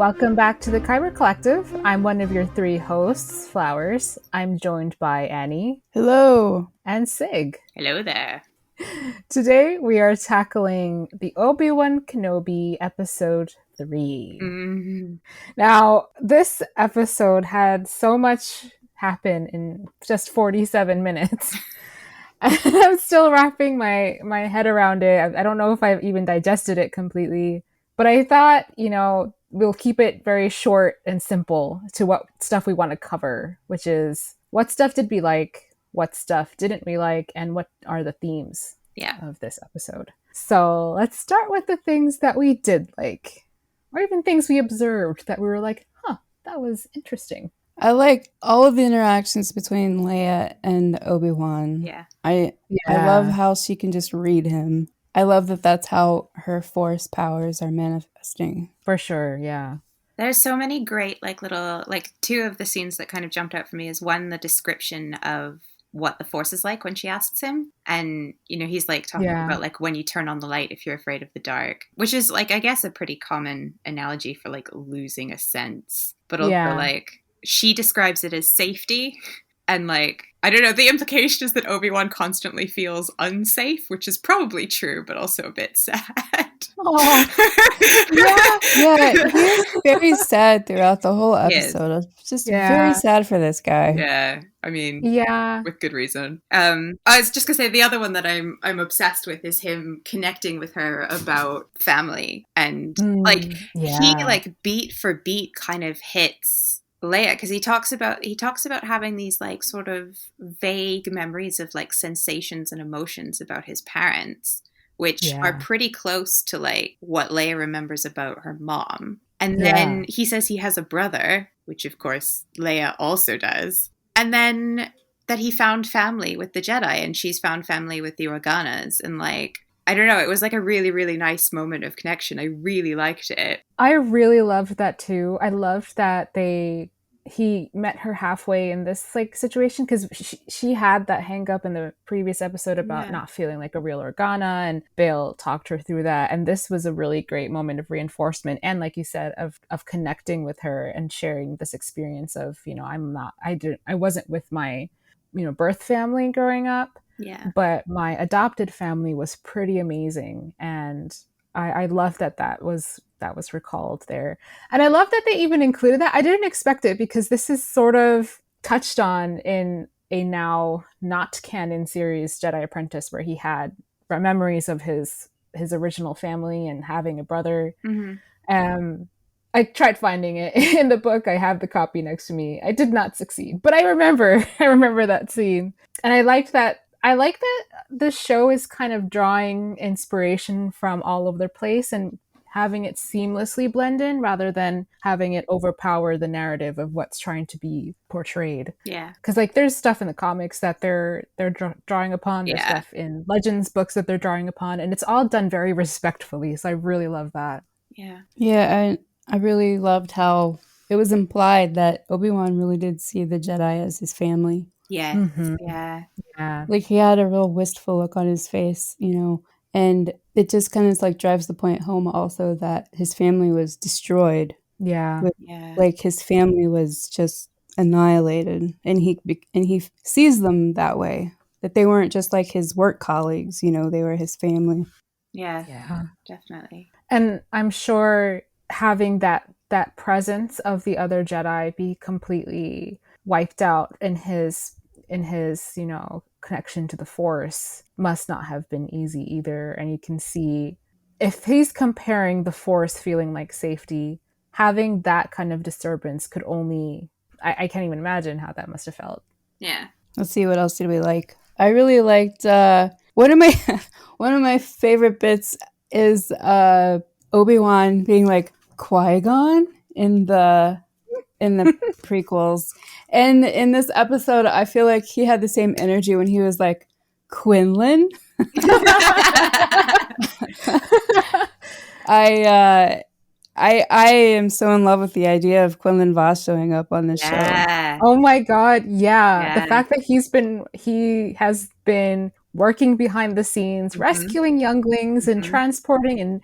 Welcome back to the Kyber Collective. I'm one of your three hosts, Flowers. I'm joined by Annie. Hello. And Sig. Hello there. Today we are tackling the Obi-Wan Kenobi episode 3. Mm-hmm. Now, this episode had so much happen in just 47 minutes. I'm still wrapping my head around it. I don't know if I've even digested it completely. But I thought, we'll keep it very short and simple to what stuff we want to cover, which is what stuff did we like, what stuff didn't we like, and what are the themes of this episode. So let's start with the things that we did like, or even things we observed that we were like, that was interesting. I like all of the interactions between Leia and Obi-Wan. Yeah. I love how she can just read him. I love that that's how her Force powers are manifesting. For sure, yeah. There's so many great, two of the scenes that kind of jumped out for me is one, the description of what the Force is like when she asks him. And, he's talking about when you turn on the light if you're afraid of the dark, which is I guess a pretty common analogy for losing a sense. But also she describes it as safety. And I don't know, the implication is that Obi-Wan constantly feels unsafe, which is probably true, but also a bit sad. Oh, yeah, he's very sad throughout the whole episode. I was just very sad for this guy. Yeah, I mean, with good reason. I was just gonna say the other one that I'm obsessed with is him connecting with her about family, and he beat for beat kind of hits Leia, because he talks about having these sort of vague memories of sensations and emotions about his parents, which are pretty close to what Leia remembers about her mom. And then he says he has a brother, which of course Leia also does. And then that he found family with the Jedi and she's found family with the Organas. And I don't know, it was a really, really nice moment of connection. I really liked it. I really loved that too. I loved that he met her halfway in this situation, because she had that hang up in the previous episode about not feeling like a real Organa, and Bale talked her through that. And this was a really great moment of reinforcement and, like you said, of connecting with her and sharing this experience of, I wasn't with my, birth family growing up. Yeah. But my adopted family was pretty amazing. And I love that was recalled there. And I love that they even included that. I didn't expect it, because this is sort of touched on in a now not canon series, Jedi Apprentice, where he had memories of his original family and having a brother. Mm-hmm. I tried finding it in the book. I have the copy next to me. I did not succeed, but I remember that scene. And I like that the show is kind of drawing inspiration from all over the place and having it seamlessly blend in, rather than having it overpower the narrative of what's trying to be portrayed. Yeah. Because there's stuff in the comics that they're drawing upon. There's stuff in Legends books that they're drawing upon, and it's all done very respectfully. So I really love that. Yeah. Yeah, I really loved how it was implied that Obi-Wan really did see the Jedi as his family. Yeah. Mm-hmm. Yeah. He had a real wistful look on his face, and it just kind of drives the point home also that his family was destroyed. Yeah. His family was just annihilated, and he sees them that way, that they weren't just his work colleagues, they were his family. Yeah, definitely. And I'm sure having that presence of the other Jedi be completely wiped out in his connection to the Force must not have been easy either. And you can see, if he's comparing the Force feeling like safety, having that kind of disturbance could only, I can't even imagine how that must have felt. Yeah. Let's see, what else did we like? I really liked one of my favorite bits is Obi-Wan being Qui-Gon in the prequels. And in this episode, I feel like he had the same energy when he was Quinlan. I am so in love with the idea of Quinlan Vos showing up on this show. Oh my god, yeah. The fact that he has been working behind the scenes, rescuing younglings and transporting and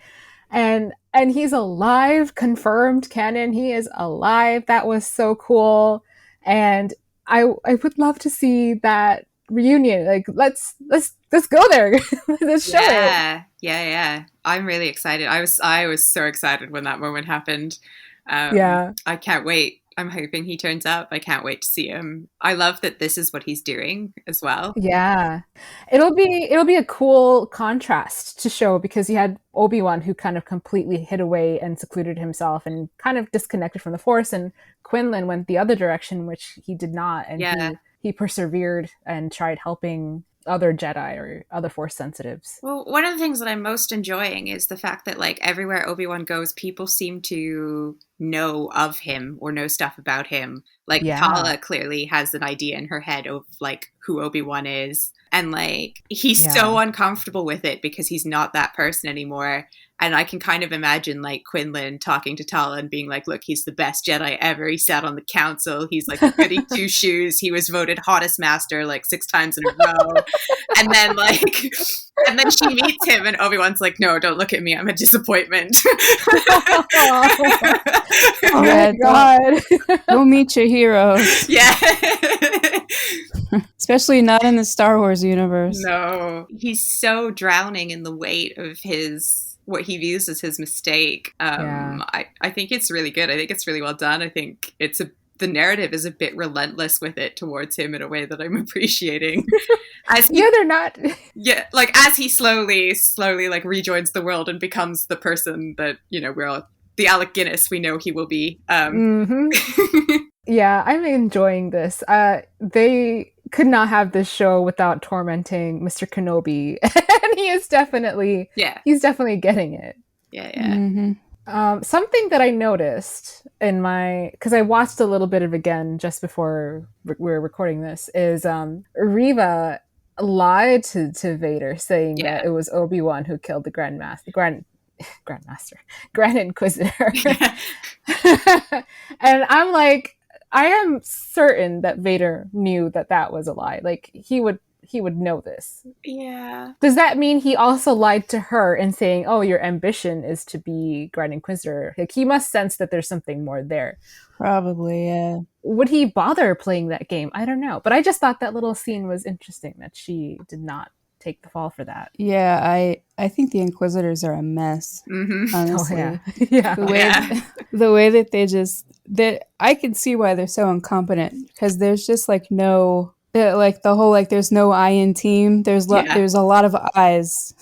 and he's alive, confirmed canon. He is alive. That was so cool. And I would love to see that reunion. Like, let's go there. Let's show it. Yeah. I'm really excited. I was so excited when that moment happened. I can't wait. I'm hoping he turns up. I can't wait to see him. I love that this is what he's doing as well. Yeah. It'll be a cool contrast to show, because you had Obi-Wan, who kind of completely hid away and secluded himself and kind of disconnected from the Force, and Quinlan went the other direction, which he did not, and he persevered and tried helping other Jedi or other Force sensitives. Well, one of the things that I'm most enjoying is the fact that, like, everywhere Obi-Wan goes, people seem to know of him or know stuff about him. Like, Tala clearly has an idea in her head of, like, who Obi-Wan is. And, like, he's so uncomfortable with it because he's not that person anymore. And I can kind of imagine, like, Quinlan talking to Tala and being like, look, he's the best Jedi ever. He sat on the council. He's, like, a goody two shoes. He was voted hottest master, like, 6 times in a row. And then, like, and then she meets him and Obi-Wan's like, no, don't look at me. I'm a disappointment. Oh my God. Don't meet your heroes. Yeah. Especially not in the Star Wars universe. No. He's so drowning in the weight of what he views as his mistake. I think it's really good. I think it's really well done. I think the narrative is a bit relentless with it towards him in a way that I'm appreciating. They're not. Yeah, like, as he slowly like rejoins the world and becomes the person that, you know, we're all, the Alec Guinness we know he will be. Yeah, I'm enjoying this. They could not have this show without tormenting Mr. Kenobi, and he's definitely getting it. Yeah. Mm-hmm. Something that I noticed because I watched a little bit of it again just before we're recording this, is Reva lied to Vader, saying that it was Obi-Wan who killed the Grand Inquisitor. And I'm like, I am certain that Vader knew that was a lie. Like, he would know this. Yeah. Does that mean he also lied to her in saying, oh, your ambition is to be Grand Inquisitor? Like, he must sense that there's something more there. Probably, yeah. Would he bother playing that game? I don't know. But I just thought that little scene was interesting, that she did not take the fall for that. Yeah, I think the Inquisitors are a mess. Mm-hmm. Honestly. Oh, yeah. The way that I can see why they're so incompetent, because there's just like no, like the whole, like, there's no I in team. There's a lot of I's.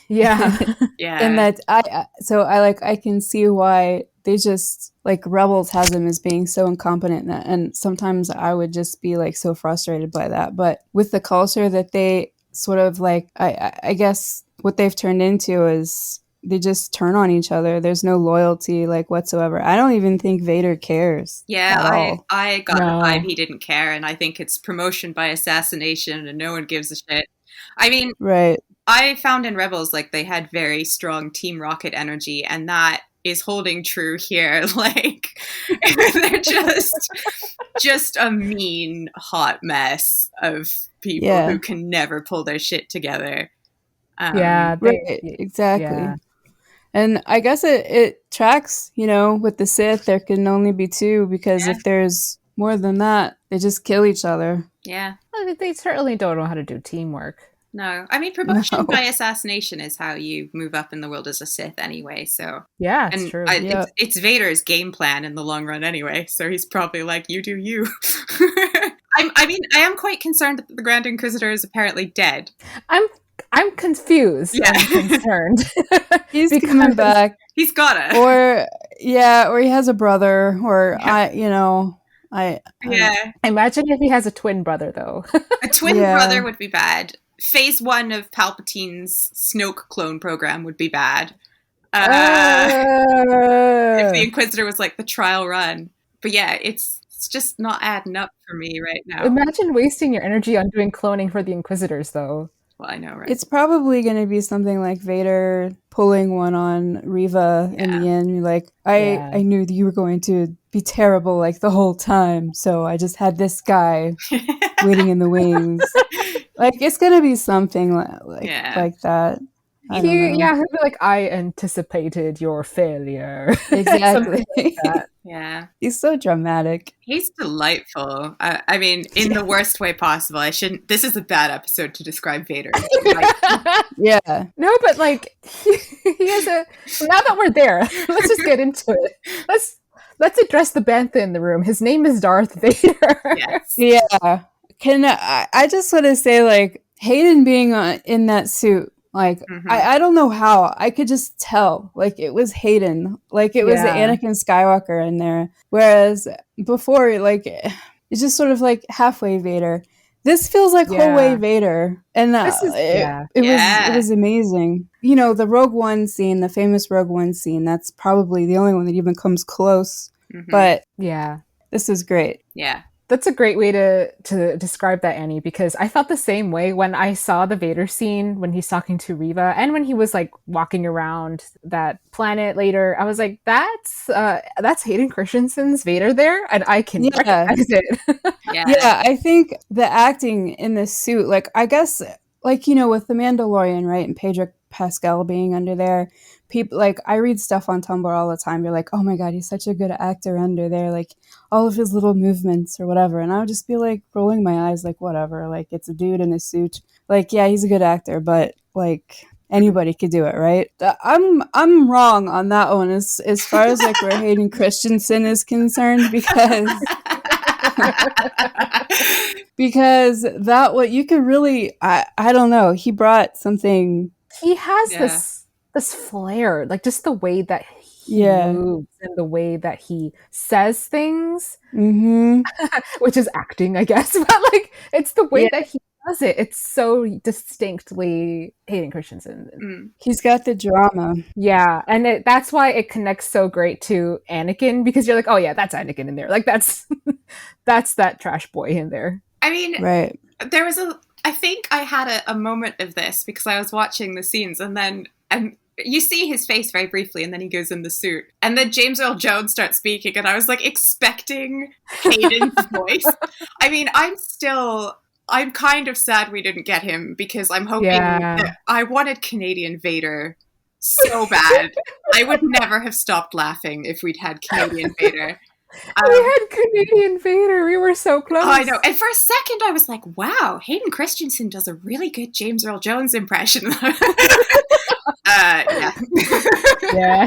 Yeah. And that I can see why they just, like, Rebels has them as being so incompetent, and sometimes I would just be like so frustrated by that. But with the culture that they sort of, like, I guess what they've turned into is they just turn on each other. There's no loyalty, like, whatsoever. I don't even think Vader cares. Yeah, I got the vibe he didn't care, and I think it's promotion by assassination and no one gives a shit. I mean, right. I found in Rebels, like, they had very strong Team Rocket energy, and that is holding true here. Like, they're just a mean, hot mess of people who can never pull their shit together. Exactly. Yeah. And I guess it tracks, you know, with the Sith, there can only be 2, because if there's more than that, they just kill each other. Yeah. Well, they certainly don't know how to do teamwork. No, I mean, promotion by assassination is how you move up in the world as a Sith anyway, so... Yeah, it's true. It's Vader's game plan in the long run anyway, so he's probably like, you do you. I mean, I am quite concerned that the Grand Inquisitor is apparently dead. I'm confused. Yeah. I'm concerned. He's coming back. He's gotta. Or he has a brother, or Imagine if he has a twin brother, though. A twin brother would be bad. Phase 1 of Palpatine's Snoke clone program would be bad. If the Inquisitor was like the trial run. But yeah, it's just not adding up for me right now. Imagine wasting your energy on doing cloning for the Inquisitors, though. Well, I know, right? It's probably going to be something like Vader pulling one on Reva in the end. Like, I knew that you were going to be terrible, like, the whole time, so I just had this guy waiting in the wings. Like, it's going to be something like that. I don't know. Yeah, he'll be like, I anticipated your failure. Exactly. Like that. Yeah. He's so dramatic. He's delightful. I mean, in the worst way possible. I shouldn't. This is a bad episode to describe Vader. Yeah. No, but like he has a. Now that we're there, let's just get into it. Let's address the bantha in the room. His name is Darth Vader. Yes. Yeah. I just want to say, like, Hayden being in that suit, like, I don't know how. I could just tell, like, it was Hayden. Like, it was the Anakin Skywalker in there. Whereas before, like, it's just sort of like halfway Vader. This feels like whole way Vader. And it was amazing. You know, the Rogue One scene, the famous Rogue One scene, that's probably the only one that even comes close. But yeah, this is great. Yeah. That's a great way to describe that, Annie, because I felt the same way when I saw the Vader scene when he's talking to Reva and when he was like walking around that planet later. I was like, that's Hayden Christensen's Vader there, and I can recognize it. Yeah, I think the acting in this suit, like, I guess, like, you know, with The Mandalorian, right, and Pedro Pascal being under there, people, like, I read stuff on Tumblr all the time. You're like, oh my god, he's such a good actor under there, like all of his little movements or whatever. And I would just be like rolling my eyes, like, whatever, like, it's a dude in a suit. Like, yeah, he's a good actor, but like anybody could do it, right? I'm wrong on that one as far as like where Hayden Christensen is concerned, because that what you could really I don't know, he brought something. He has this flair, like just the way that he moves and the way that he says things, which is acting, I guess, but like it's the way that he does it. It's so distinctly Hayden Christensen. He's got the drama. Yeah, and that's why it connects so great to Anakin, because you're like, oh yeah, that's Anakin in there. Like that's that trash boy in there. I mean, right. There was I think I had a moment of this because I was watching the scenes and you see his face very briefly and then he goes in the suit. And then James Earl Jones starts speaking and I was like expecting Hayden's voice. I mean, I'm kind of sad we didn't get him because I'm hoping that I wanted Canadian Vader so bad. I would never have stopped laughing if we'd had Canadian Vader. We had Canadian Vader. We were so close. Oh, I know. And for a second, I was like, wow, Hayden Christensen does a really good James Earl Jones impression. Yeah.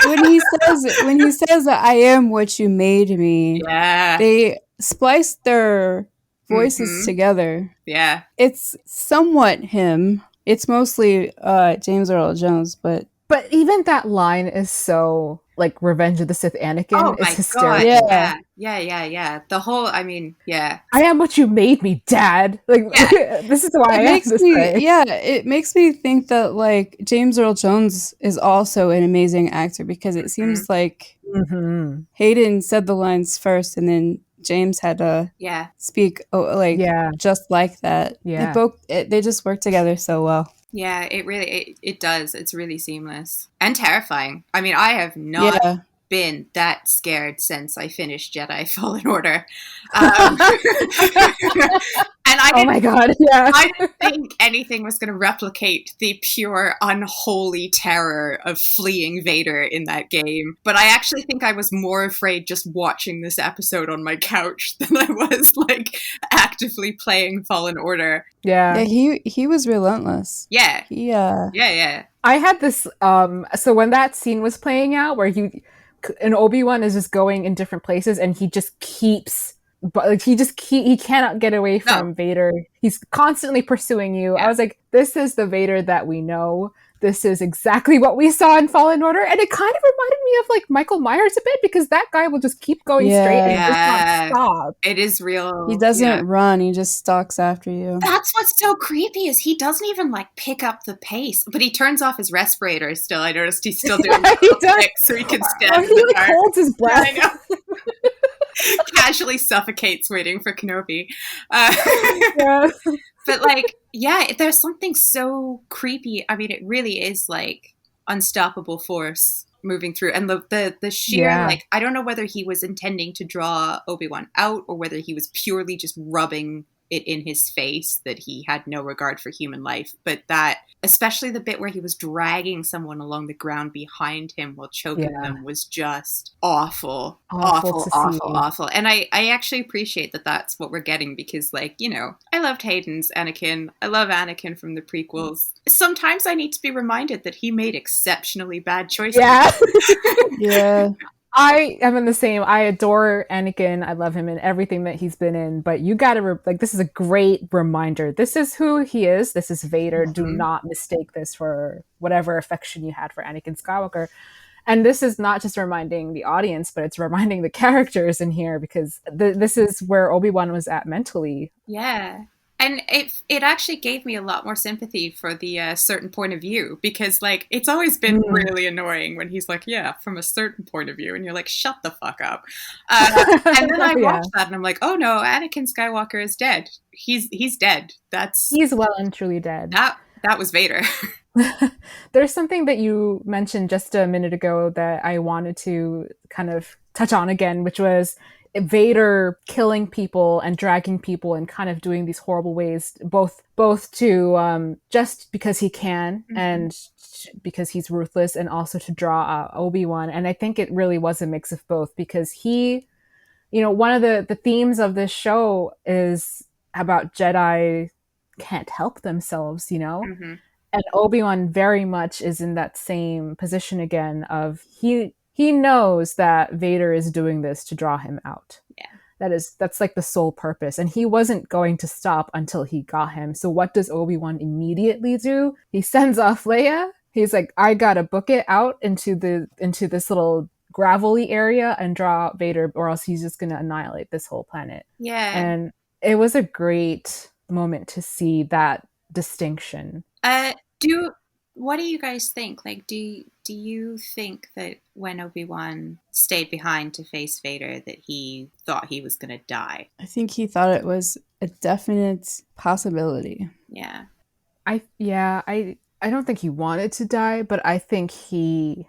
When he says I am what you made me, they spliced their voices together. Yeah. It's somewhat him. It's mostly James Earl Jones, but even that line is so like Revenge of the Sith Anakin is hysterical. Yeah. The whole, I mean, I am what you made me, Dad. Like this is why I am this way. Yeah, it makes me think that like James Earl Jones is also an amazing actor because it seems like Hayden said the lines first and then James had to speak just like that. Yeah, they just work together so well. Yeah, it really it does. It's really seamless and terrifying. I mean, I have not been that scared since I finished Jedi Fallen Order. And oh my god, I didn't think anything was going to replicate the pure unholy terror of fleeing Vader in that game. But I actually think I was more afraid just watching this episode on my couch than I was like actively playing Fallen Order. Yeah, he was relentless. Yeah. Yeah. I had this so when that scene was playing out where Obi-Wan is just going in different places and he just keeps but like he cannot get away from Vader. He's constantly pursuing you. I was like, this is the Vader that we know. This is exactly what we saw in Fallen Order. And it kind of reminded me of like Michael Myers a bit because that guy will just keep going straight and just not stop. It is real. He doesn't run. He just stalks after you. That's what's so creepy is he doesn't even like pick up the pace. But he turns off his respirator still. I noticed he's still doing it so he can stand he like holds his breath. I know. Casually suffocates waiting for Kenobi. But like, there's something so creepy. I mean, it really is like unstoppable force moving through. And the sheer, like, I don't know whether he was intending to draw Obi-Wan out or whether he was purely just rubbing it in his face that he had no regard for human life. But that especially the bit where he was dragging someone along the ground behind him while choking them was just awful. Awful. And I actually appreciate that that's what we're getting, because, like, you know, I loved Hayden's Anakin. I love Anakin from the prequels. Sometimes I need to be reminded that he made exceptionally bad choices. Yeah. Yeah. I am in the same. I adore Anakin. I love him in everything that he's been in. But you gotta, this is a great reminder. This is who he is. This is Vader. Mm-hmm. Do not mistake this for whatever affection you had for Anakin Skywalker. And this is not just reminding the audience, but it's reminding the characters in here, because this is where Obi-Wan was at mentally. Yeah. And it actually gave me a lot more sympathy for the certain point of view, because, like, it's always been really annoying when he's like, yeah, from a certain point of view. And you're like, shut the fuck up. And then I watched that and I'm like, oh no, Anakin Skywalker is dead. He's dead. He's well and truly dead. That was Vader. There's something that you mentioned just a minute ago that I wanted to kind of touch on again, which was Vader killing people and dragging people and kind of doing these horrible ways, both to just because he can and because he's ruthless, and also to draw out Obi-Wan. And I think it really was a mix of both, because he, you know, one of the themes of this show is about Jedi can't help themselves, you know? Mm-hmm. And Obi-Wan very much is in that same position again of he knows that Vader is doing this to draw him out. Yeah. That's like the sole purpose. And he wasn't going to stop until he got him. So what does Obi-Wan immediately do? He sends off Leia. He's like, I gotta book it out into this little gravelly area and draw out Vader, or else he's just gonna annihilate this whole planet. Yeah. And it was a great moment to see that distinction. What do you guys think? Like, do you think that when Obi-Wan stayed behind to face Vader, that he thought he was going to die? I think he thought it was a definite possibility. Yeah. I don't think he wanted to die, but I think he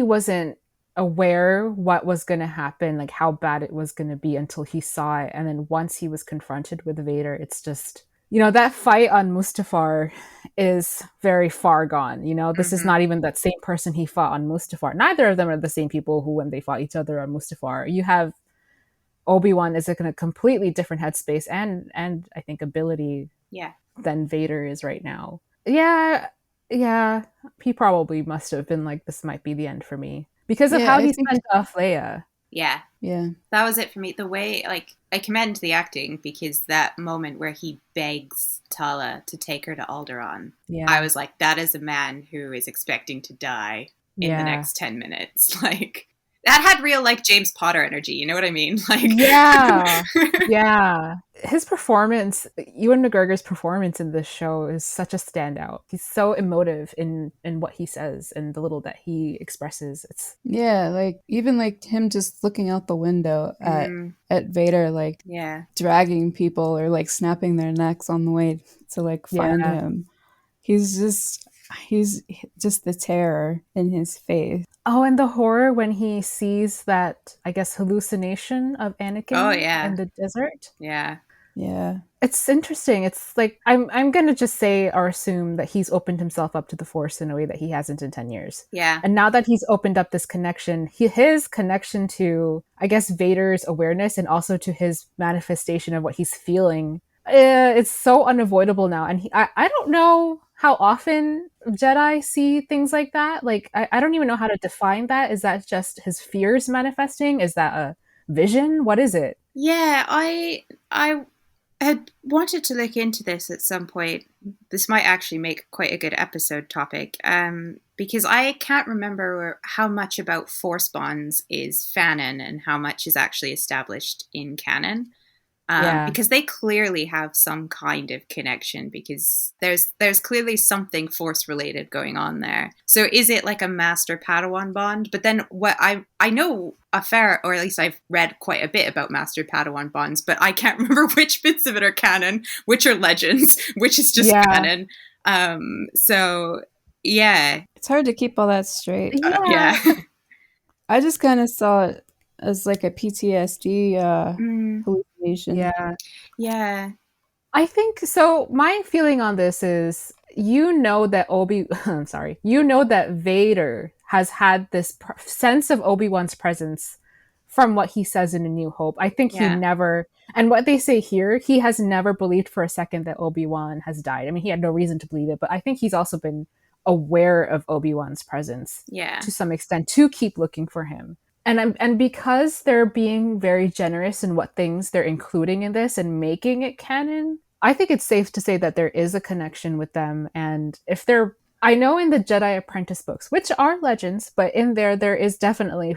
wasn't aware what was going to happen, like how bad it was going to be, until he saw it. And then once he was confronted with Vader, it's just, you know, that fight on Mustafar is very far gone. You know, this is not even that same person he fought on Mustafar. Neither of them are the same people who, when they fought each other on Mustafar, you have Obi-Wan is in a completely different headspace and I think ability than Vader is right now. Yeah. He probably must have been like, this might be the end for me, because of how he sent off Leia. Yeah. That was it for me. The way, like, I commend the acting, because that moment where he begs Tala to take her to Alderaan, I was like, that is a man who is expecting to die in the next 10 minutes. Like, that had real, like, James Potter energy. You know what I mean? Like, yeah. His performance, Ewan McGregor's performance in this show is such a standout. He's so emotive in what he says and the little that he expresses. It's like even like him just looking out the window at Vader, like dragging people or like snapping their necks on the way to like find him. He's just the terror in his face. Oh, and the horror when he sees that, I guess, hallucination of Anakin in the desert. Yeah. It's interesting. It's like, I'm going to just say or assume that he's opened himself up to the Force in a way that he hasn't in 10 years. Yeah. And now that he's opened up this connection, his connection to, I guess, Vader's awareness and also to his manifestation of what he's feeling, it's so unavoidable now. And I don't know how often Jedi see things like that. Like, I don't even know how to define that. Is that just his fears manifesting? Is that a vision? What is it? Yeah, I had wanted to look into this at some point. This might actually make quite a good episode topic, because I can't remember how much about Force bonds is fanon and how much is actually established in canon. Because they clearly have some kind of connection, because there's clearly something Force related going on there. So is it like a master Padawan bond? But then what I know a fair, or at least I've read quite a bit about master Padawan bonds, but I can't remember which bits of it are canon, which are legends, which is just canon. So yeah, it's hard to keep all that straight. I just kind of saw it as like a PTSD hallucination. Yeah. I think so. My feeling on this is, you know that I'm sorry, you know that Vader has had this sense of Obi-Wan's presence from what he says in A New Hope. I think he never, and what they say here, he has never believed for a second that Obi-Wan has died. I mean, he had no reason to believe it, but I think he's also been aware of Obi-Wan's presence to some extent to keep looking for him. And because they're being very generous in what things they're including in this and making it canon, I think it's safe to say that there is a connection with them. And if they're, I know in the Jedi Apprentice books, which are legends, but in there is definitely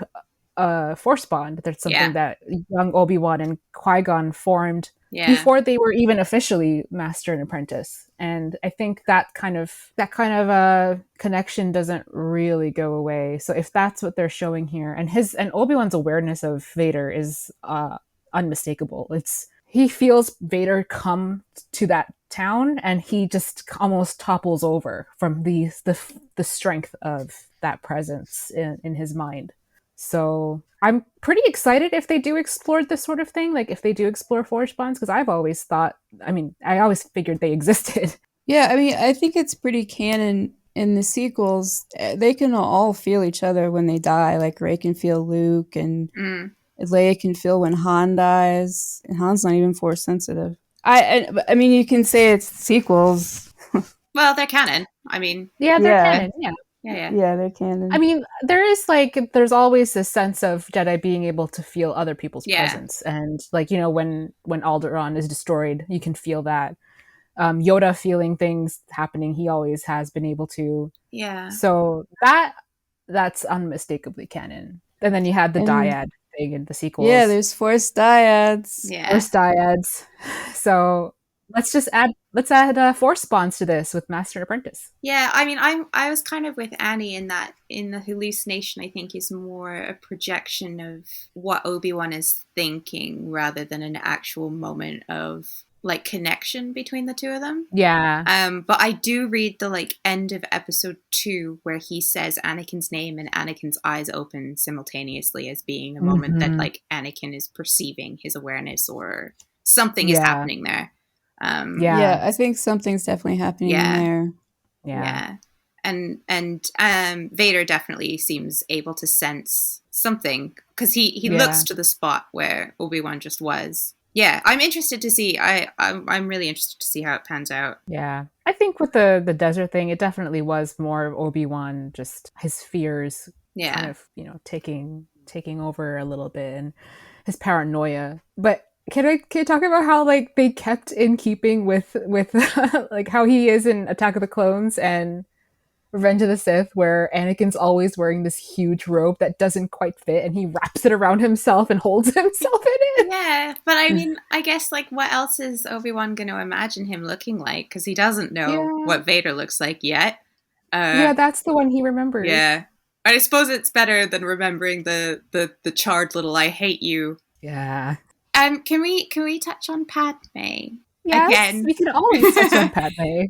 a Force bond. There's something that young Obi-Wan and Qui-Gon formed before they were even officially master and apprentice. And I think that kind of connection doesn't really go away. So if that's what they're showing here, and Obi-Wan's awareness of Vader is unmistakable. He feels Vader come to that town, and he just almost topples over from the strength of that presence in his mind. So I'm pretty excited if they do explore this sort of thing, like if they do explore Force bonds, because I always figured they existed. Yeah, I mean, I think it's pretty canon in the sequels. They can all feel each other when they die. Like Rey can feel Luke, and Leia can feel when Han dies. And Han's not even Force sensitive. I mean, you can say it's sequels. Well, they're canon. I mean, they're canon. Yeah, they're canon. I mean, there's always this sense of Jedi being able to feel other people's presence, and like, you know, when Alderaan is destroyed, you can feel that. Yoda feeling things happening, he always has been able to. Yeah. So that's unmistakably canon. And then you had the dyad thing in the sequels. Yeah, there's Force dyads. Yeah. Force dyads. So let's add Force bonds to this with Master and Apprentice. Yeah, I mean, I was kind of with Annie in that in the hallucination, I think, is more a projection of what Obi-Wan is thinking rather than an actual moment of like connection between the two of them. Yeah. But I do read the like end of episode 2 where he says Anakin's name and Anakin's eyes open simultaneously as being a moment that like Anakin is perceiving his awareness or something is happening there. Yeah, I think something's definitely happening there. Yeah. And Vader definitely seems able to sense something because he looks to the spot where Obi-Wan just was. Yeah, I'm interested to see. I'm really interested to see how it pans out. Yeah, I think with the desert thing, it definitely was more Obi-Wan, just his fears, kind of, you know, taking over a little bit, and his paranoia. But can you talk about how like they kept in keeping with like how he is in Attack of the Clones and Revenge of the Sith, where Anakin's always wearing this huge robe that doesn't quite fit, and he wraps it around himself and holds himself in it. Yeah, but I mean, I guess like what else is Obi-Wan going to imagine him looking like? Because he doesn't know what Vader looks like yet. That's the one he remembers. Yeah, I suppose it's better than remembering the charred little "I hate you." Yeah. Can we touch on Padme? Yes, again? We can always touch on Padme.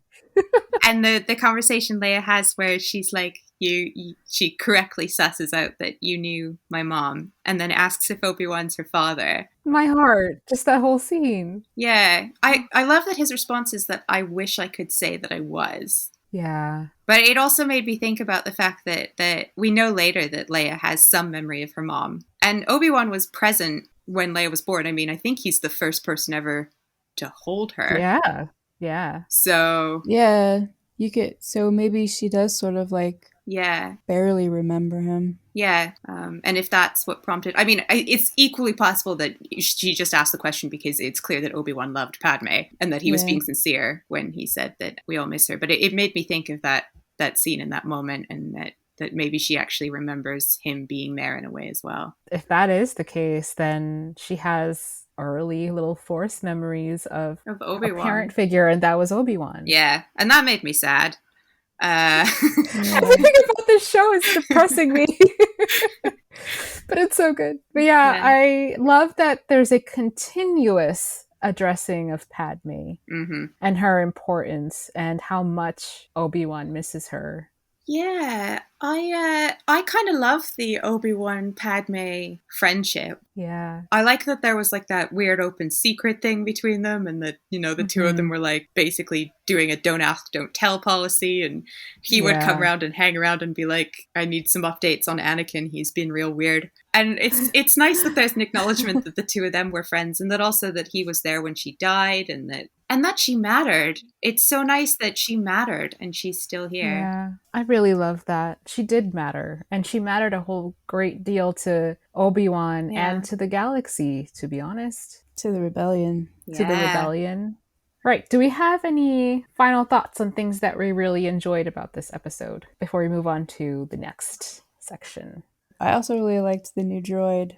And the conversation Leia has where she's like, she correctly susses out that you knew my mom, and then asks if Obi-Wan's her father. My heart, just that whole scene. Yeah, I love that his response is that I wish I could say that I was. Yeah. But it also made me think about the fact that we know later that Leia has some memory of her mom. And Obi-Wan was present when Leia was born. I mean, I think he's the first person ever to hold her. Yeah. Yeah. So. Yeah. So maybe she does sort of like. Yeah. Barely remember him. Yeah. And if that's what prompted. I mean, it's equally possible that she just asked the question because it's clear that Obi-Wan loved Padme and that he was being sincere when he said that we all miss her. But it made me think of that scene in that moment, and that maybe she actually remembers him being there in a way as well. If that is the case, then she has early little Force memories of Obi-Wan. A parent figure, and that was Obi-Wan. Yeah, and that made me sad. Everything about this show is depressing me. But it's so good. But I love that there's a continuous addressing of Padme and her importance and how much Obi-Wan misses her. Yeah, I kind of love the Obi-Wan Padme friendship. Yeah. I like that there was like that weird open secret thing between them, and that, you know, the two of them were like basically doing a don't ask, don't tell policy, and he would come around and hang around and be like, I need some updates on Anakin, he's been real weird. And it's nice that there's an acknowledgement that the two of them were friends, and that also that he was there when she died, and that she mattered. It's so nice that she mattered and she's still here. Yeah, I really love that. She did matter, and she mattered a whole great deal to Obi-Wan and to the galaxy, to be honest. To the rebellion. Yeah. To the rebellion. Right. Do we have any final thoughts on things that we really enjoyed about this episode before we move on to the next section? I also really liked the new droid.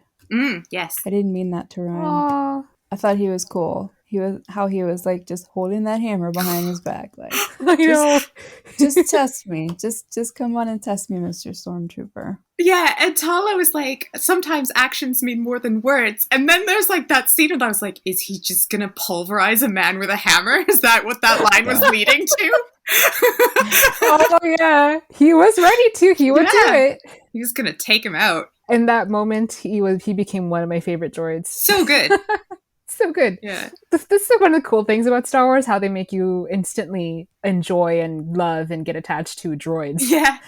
Yes. I didn't mean that to rhyme. Aww. I thought he was cool. He was like just holding that hammer behind his back, like I know. just test me. Just come on and test me, Mr. Stormtrooper. Yeah, and Tala was like, sometimes actions mean more than words. And then there's like that scene, and I was like, is he just gonna pulverize a man with a hammer? Is that what that line was leading to? Oh yeah, he was ready to. He would do it. He was gonna take him out. In that moment, he became one of my favorite droids. So good. So good. Yeah. This is one of the cool things about Star Wars, how they make you instantly enjoy and love and get attached to droids. Yeah.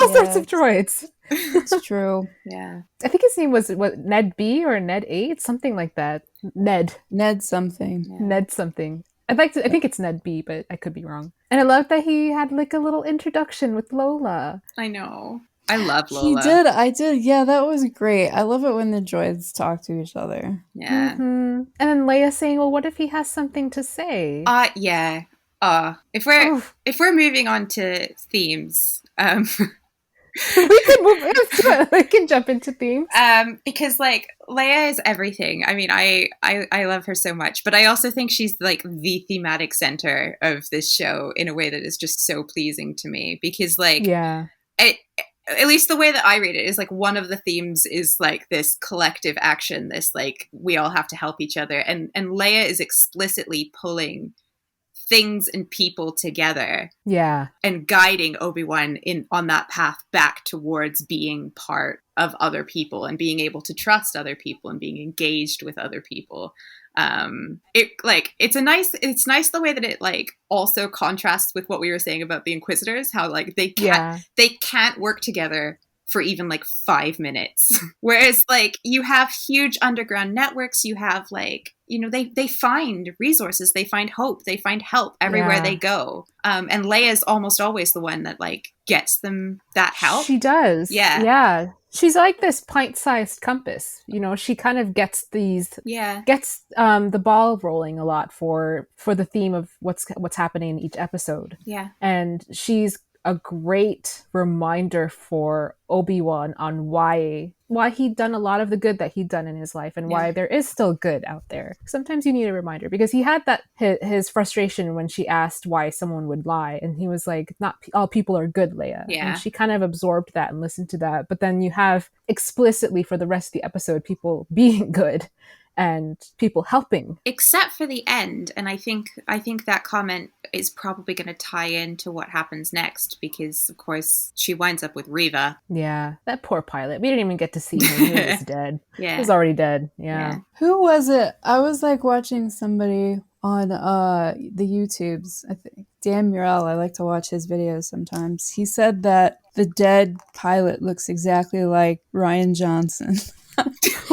All sorts of droids. It's true. Yeah. I think his name was Ned B or Ned 8, something like that. Ned something. Yeah. Ned something. I think it's Ned B, but I could be wrong. And I love that he had like a little introduction with Lola. I know. I love Lola. I did. Yeah, that was great. I love it when the droids talk to each other. Yeah. Mm-hmm. And then Leia saying, well, what if he has something to say? Yeah. If we're moving on to themes, we can jump into themes. Because like Leia is everything. I mean, I love her so much, but I also think she's like the thematic center of this show in a way that is just so pleasing to me, because like, at least the way that I read it is like one of the themes is like this collective action, this like we all have to help each other, and Leia is explicitly pulling things and people together, and guiding Obi-Wan on that path back towards being part of other people and being able to trust other people and being engaged with other people. It's nice the way that it like also contrasts with what we were saying about the Inquisitors, how like they can't work together for even like 5 minutes, whereas like you have huge underground networks, you have like, you know, they find resources, they find hope, they find help everywhere they go, and Leia's almost always the one that like gets them that help. She does. She's like this pint-sized compass, you know. She kind of gets the ball rolling a lot for the theme of what's happening in each episode. And she's a great reminder for Obi-Wan on why he'd done a lot of the good that he'd done in his life, and why there is still good out there. Sometimes you need a reminder, because he had that his frustration when she asked why someone would lie, and he was like, not all people are good, Leia. And she kind of absorbed that and listened to that. But then you have explicitly for the rest of the episode people being good and people helping, except for the end. And I think that comment is probably going to tie into what happens next, because of course she winds up with Reva. Yeah, that poor pilot. We didn't even get to see him. He was dead. He was already dead. Who was it? I was like watching somebody on the YouTubes, I think Dan Murrell. I like to watch his videos sometimes. He said that the dead pilot looks exactly like Rian Johnson.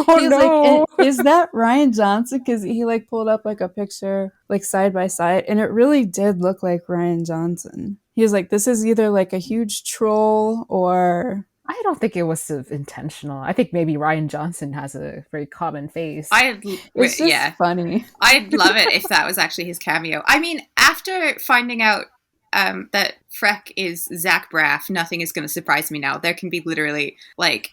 No! Like, is that Rian Johnson? Because he like pulled up like a picture like side by side, and it really did look like Rian Johnson. He was like, this is either like a huge troll or... I don't think it was intentional. I think maybe Rian Johnson has a very common face. It's just funny. I'd love it if that was actually his cameo. I mean, after finding out that Freck is Zach Braff, nothing is going to surprise me now. There can be literally like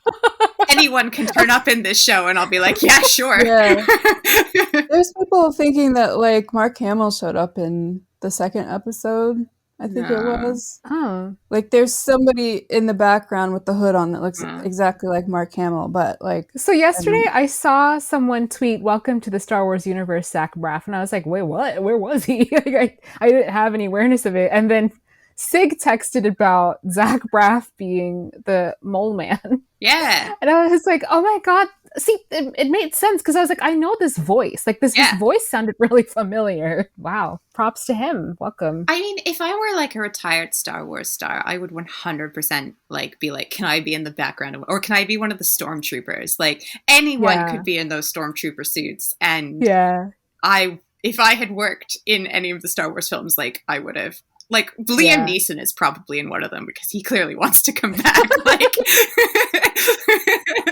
anyone can turn up in this show, and I'll be like, yeah, sure. There's people thinking that like Mark Hamill showed up in the second episode. I think it was. Oh. Like there's somebody in the background with the hood on that looks exactly like Mark Hamill, but like... So yesterday I saw someone tweet, "Welcome to the Star Wars universe, Zach Braff," and I was like, wait, what? Where was he? I didn't have any awareness of it. And then Sig texted about Zach Braff being the mole man. Yeah. And I was like, oh my God. See, it made sense because I was like, I know this voice. Like this voice sounded really familiar. Wow. Props to him. Welcome. I mean, if I were like a retired Star Wars star, I would 100% like be like, can I be in the background or can I be one of the stormtroopers? Like anyone could be in those stormtrooper suits. And if I had worked in any of the Star Wars films, like I would have. Like Liam Neeson is probably in one of them because he clearly wants to come back. Like,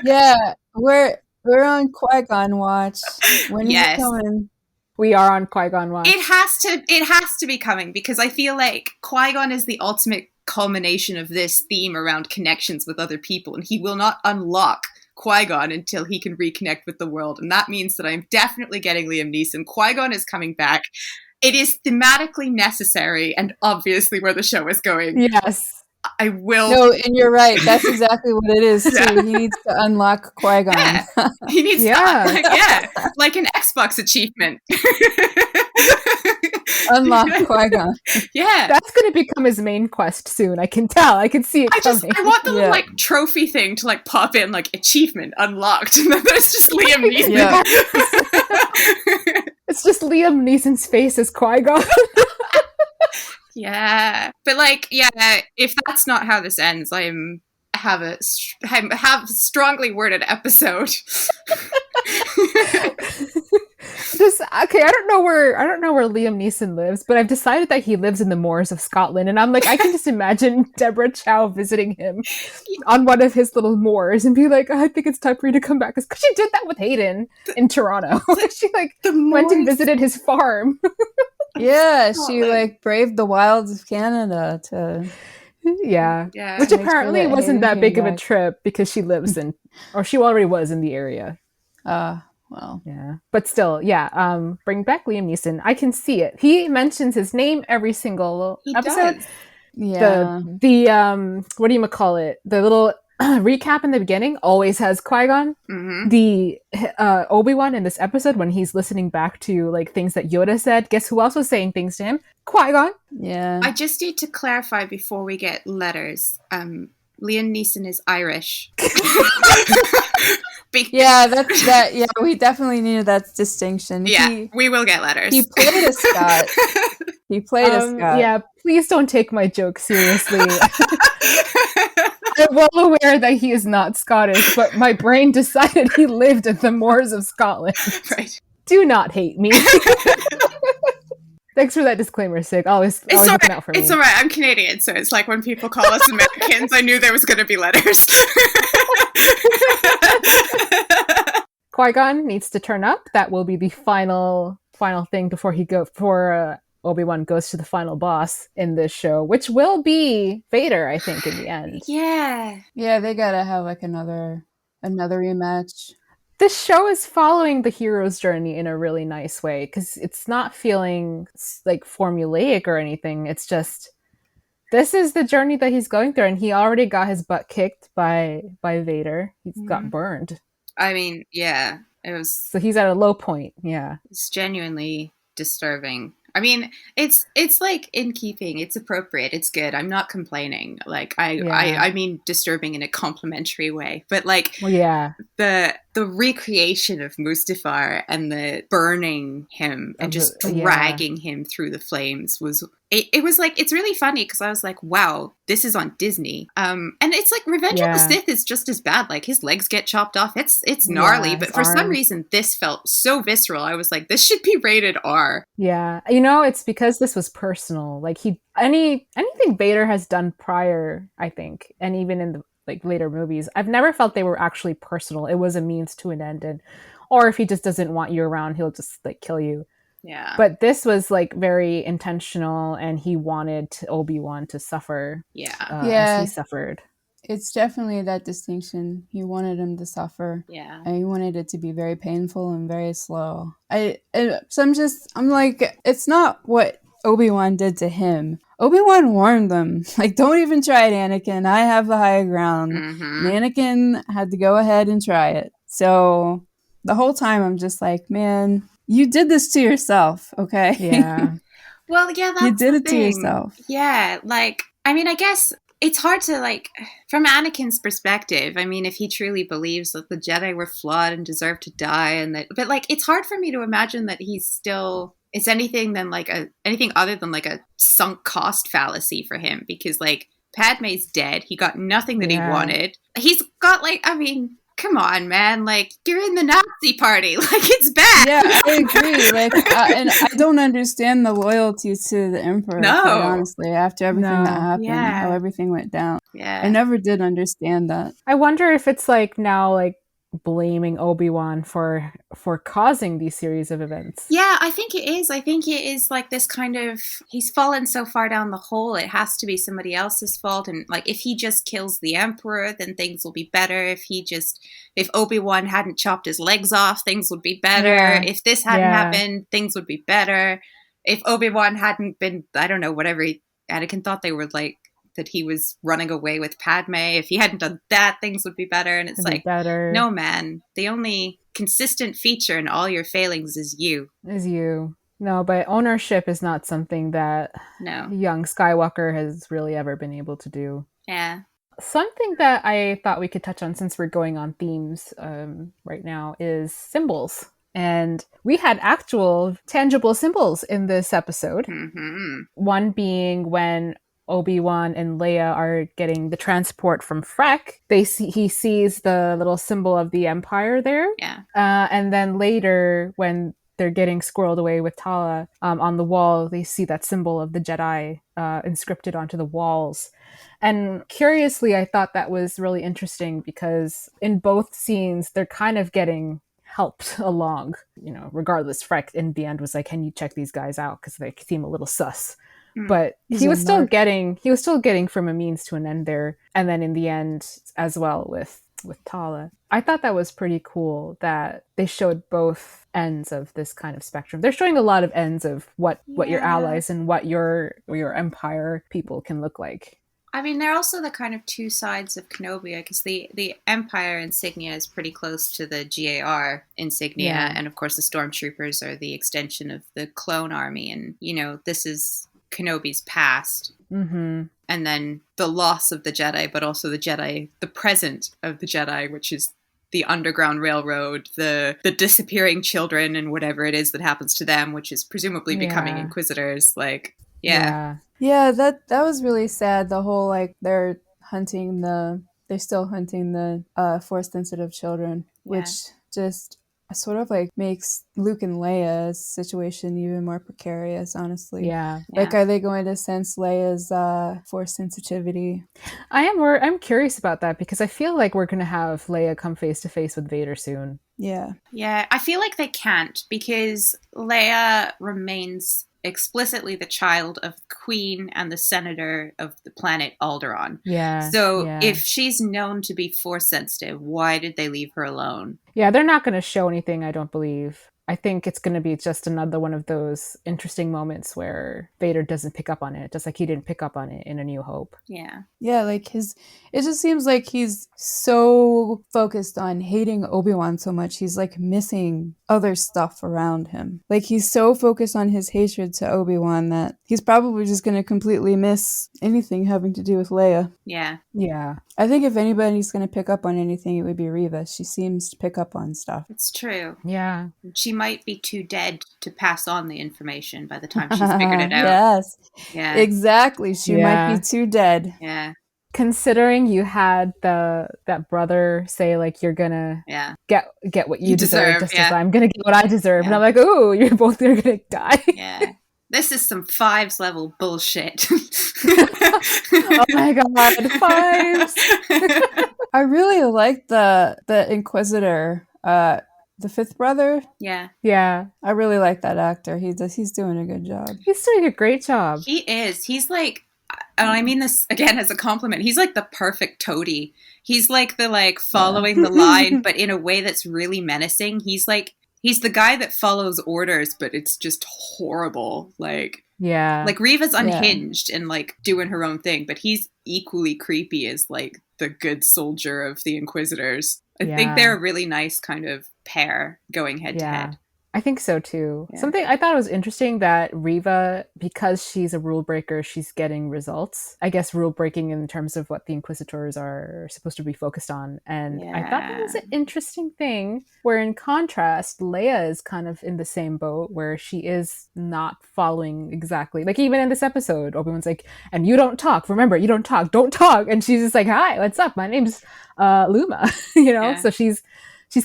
yeah, we're on Qui-Gon watch. When is it coming? We are on Qui-Gon watch. It has to be coming because I feel like Qui-Gon is the ultimate culmination of this theme around connections with other people, and he will not unlock Qui-Gon until he can reconnect with the world, and that means that I'm definitely getting Liam Neeson. Qui-Gon is coming back. It is thematically necessary and obviously where the show is going. Yes. I will. No, and you're right. That's exactly what it is, too. He needs to unlock Qui-Gon. Yeah. He needs to, like an Xbox achievement. Unlock Qui-Gon. Yeah. That's going to become his main quest soon. I can tell. I can see it coming. I want the little, like, trophy thing to, like, pop in, like, achievement unlocked. And then there's just Liam Neeson. Yeah. It's just Liam Neeson's face as Qui-Gon. Yeah. But, like, if that's not how this ends, I have a strongly worded episode. I don't know where Liam Neeson lives, but I've decided that he lives in the moors of Scotland, and I'm like, I can just imagine Deborah Chow visiting him on one of his little moors and be like, I think it's time for you to come back, because she did that with Hayden in Toronto. She went and visited his farm. Yeah, she like braved the wilds of Canada to. Yeah. Which apparently wasn't that big of a trip because she lives in, or she already was in the area. Well, yeah, but still, bring back Liam Neeson. I can see it. He mentions his name every single episode. Does. Yeah. The what do you call it? The little recap in the beginning always has Qui-Gon. Mm-hmm. The Obi-Wan in this episode, when he's listening back to like things that Yoda said, guess who else was saying things to him? Qui-Gon. Yeah. I just need to clarify before we get letters. Liam Neeson is Irish. Yeah, that. Yeah, we definitely needed that distinction. Yeah, we will get letters. He played a Scot. Yeah, please don't take my joke seriously. I'm well aware that he is not Scottish, but my brain decided he lived in the moors of Scotland. Right. Do not hate me. Thanks for that disclaimer, Sig. Always looking out for me. It's all right. I'm Canadian, so it's like when people call us Americans, I knew there was going to be letters. Qui-Gon needs to turn up. That will be the final thing before Obi-Wan goes to the final boss in this show, which will be Vader, I think, in the end. Yeah. Yeah, they gotta have like another rematch. This show is following the hero's journey in a really nice way because it's not feeling like formulaic or anything. It's just, this is the journey that he's going through, and he already got his butt kicked by Vader. He's got burned. I mean, yeah, it was. So he's at a low point. Yeah, it's genuinely disturbing. I mean, it's like in keeping. It's appropriate. It's good. I'm not complaining. Like I mean, disturbing in a complimentary way. But like, the recreation of Mustafar and the burning him and just dragging him through the flames was. It was like, it's really funny because I was like, wow, this is on Disney. And it's like Revenge of the Sith is just as bad. Like his legs get chopped off. It's gnarly, but for some reason this felt so visceral. I was like, this should be rated R. Yeah. You know, it's because this was personal. Like anything Vader has done prior, I think, and even in the like later movies, I've never felt they were actually personal. It was a means to an end, or if he just doesn't want you around, he'll just like kill you. Yeah. But this was like very intentional, and he wanted Obi-Wan to suffer. As he suffered. It's definitely that distinction. He wanted him to suffer. Yeah. And he wanted it to be very painful and very slow. I'm like, it's not what Obi-Wan did to him. Obi-Wan warned them, like, don't even try it, Anakin. I have the high ground. Mm-hmm. And Anakin had to go ahead and try it. So the whole time I'm just like, man, you did this to yourself, okay? Yeah. Well, yeah, that's you did the it thing. to yourself. Yeah, like, I mean, I guess it's hard to, like, from Anakin's perspective, I mean, if he truly believes that the Jedi were flawed and deserve to die, and that, but like, it's hard for me to imagine that he's still, it's anything other than like a sunk cost fallacy for him, because like, Padme's dead. He got nothing that he wanted. He's got like, I mean, come on, man. Like, you're in the Nazi party. Like, it's bad. Yeah, I agree. Like, and I don't understand the loyalty to the Emperor, quite honestly, after everything that happened, how everything went down. Yeah. I never did understand that. I wonder if it's like now, like, blaming Obi-Wan for causing these series of events. Yeah, I think it is. I think it is like this kind of, he's fallen so far down the hole, it has to be somebody else's fault. And like, if he just kills the Emperor, then things will be better. If Obi-Wan hadn't chopped his legs off, things would be better. Yeah. If this hadn't happened, things would be better. If Obi-Wan hadn't been, I don't know, whatever, Anakin thought they were like, that he was running away with Padme. If he hadn't done that, things would be better. And it's like, no, man, the only consistent feature in all your failings is you. No, but ownership is not something that young Skywalker has really ever been able to do. Yeah. Something that I thought we could touch on, since we're going on themes right now, is symbols. And we had actual tangible symbols in this episode. Mm-hmm. One being when Obi-Wan and Leia are getting the transport from Freck, he sees the little symbol of the Empire there. Yeah. And then later, when they're getting squirreled away with Tala, on the wall, they see that symbol of the Jedi inscripted onto the walls. And curiously, I thought that was really interesting because in both scenes, they're kind of getting helped along. You know, regardless, Freck in the end was like, "Can you check these guys out? Because they seem a little sus." But he was still getting from a means to an end there. And then in the end as well with Tala. I thought that was pretty cool that they showed both ends of this kind of spectrum. They're showing a lot of ends of what your allies and what your Empire people can look like. I mean, they're also the kind of two sides of Kenobi, because the Empire insignia is pretty close to the GAR insignia. And of course the Stormtroopers are the extension of the clone army. And, you know, this is Kenobi's past, and then the loss of the Jedi, but also the present of the Jedi, which is the Underground Railroad, the disappearing children, and whatever it is that happens to them, which is presumably becoming Inquisitors. Like, that was really sad. The whole, like, they're still hunting the Force sensitive children, which just sort of like makes Luke and Leia's situation even more precarious, honestly. Like, are they going to sense Leia's Force sensitivity? I'm curious about that, because I feel like we're going to have Leia come face to face with Vader soon. Yeah, I feel like they can't, because Leia remains explicitly the child of the Queen and the Senator of the planet Alderaan. If she's known to be Force sensitive, why did they leave her alone? Yeah, they're not going to show anything, I don't believe. I think it's going to be just another one of those interesting moments where Vader doesn't pick up on it, just like he didn't pick up on it in A New Hope. Yeah, like it just seems like he's so focused on hating Obi-Wan so much, he's like missing other stuff around him. Like, he's so focused on his hatred to Obi-Wan that he's probably just going to completely miss anything having to do with Leia. Yeah. I think if anybody's going to pick up on anything, it would be Reva. She seems to pick up on stuff. It's true. Yeah. She might be too dead to pass on the information by the time she's figured it out. Yes. Yeah. Exactly. She might be too dead. Yeah. Considering you had that brother say, like, you're gonna get what you deserve, just as I'm gonna get what I deserve. And I'm like, ooh, you're gonna die. Yeah. This is some Fives level bullshit. Oh my god, Fives! I really like the Inquisitor, the fifth brother. Yeah. I really like that actor. He's doing a good job. He's doing a great job. He is. He's like, and I mean this again as a compliment, he's like the perfect toady. He's like the, like, following the line, but in a way that's really menacing. He's the guy that follows orders, but it's just horrible. Like Reva's unhinged and, like, doing her own thing, but he's equally creepy as, like, the good soldier of the Inquisitors. I think they're a really nice kind of pair going head to head. I think so too. Yeah. Something I thought was interesting that Reva, because she's a rule breaker, she's getting results. I guess rule breaking in terms of what the Inquisitors are supposed to be focused on. And I thought that was an interesting thing, where in contrast, Leia is kind of in the same boat, where she is not following exactly. Like even in this episode, Obi-Wan's like, and you don't talk. Remember, you don't talk. Don't talk. And she's just like, hi, what's up? My name's Luma. So she's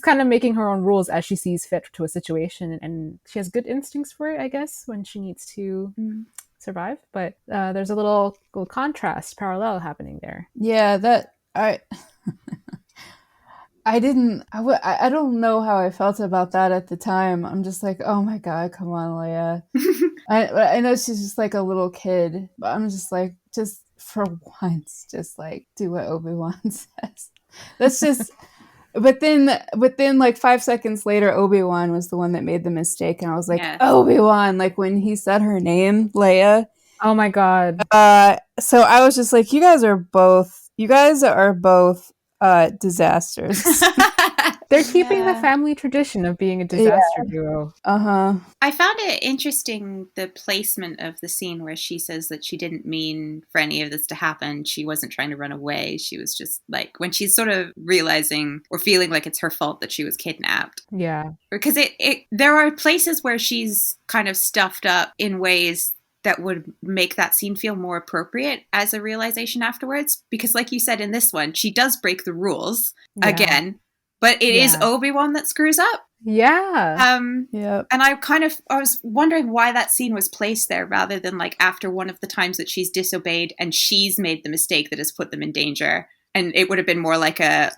kind of making her own rules as she sees fit to a situation, and she has good instincts for it, I guess, when she needs to survive. But there's a little contrast, parallel happening there. Yeah, that I don't know how I felt about that at the time. I'm just like, oh my god, come on, Leia. I know she's just like a little kid, but I'm just like, just for once, just like do what Obi-Wan says. That's just. But then, like 5 seconds later, Obi-Wan was the one that made the mistake, and I was like, Obi-Wan, like when he said her name, Leia. Oh my god. So I was just like, you guys are both disasters. They're keeping the family tradition of being a disaster duo. I found it interesting, the placement of the scene where she says that she didn't mean for any of this to happen. She wasn't trying to run away. She was just like, when she's sort of realizing or feeling like it's her fault that she was kidnapped. Yeah. Because there are places where she's kind of stuffed up in ways that would make that scene feel more appropriate as a realization afterwards. Because like you said in this one, she does break the rules again. But it is Obi-Wan that screws up. Yeah. And I was wondering why that scene was placed there rather than like after one of the times that she's disobeyed and she's made the mistake that has put them in danger. And it would have been more like I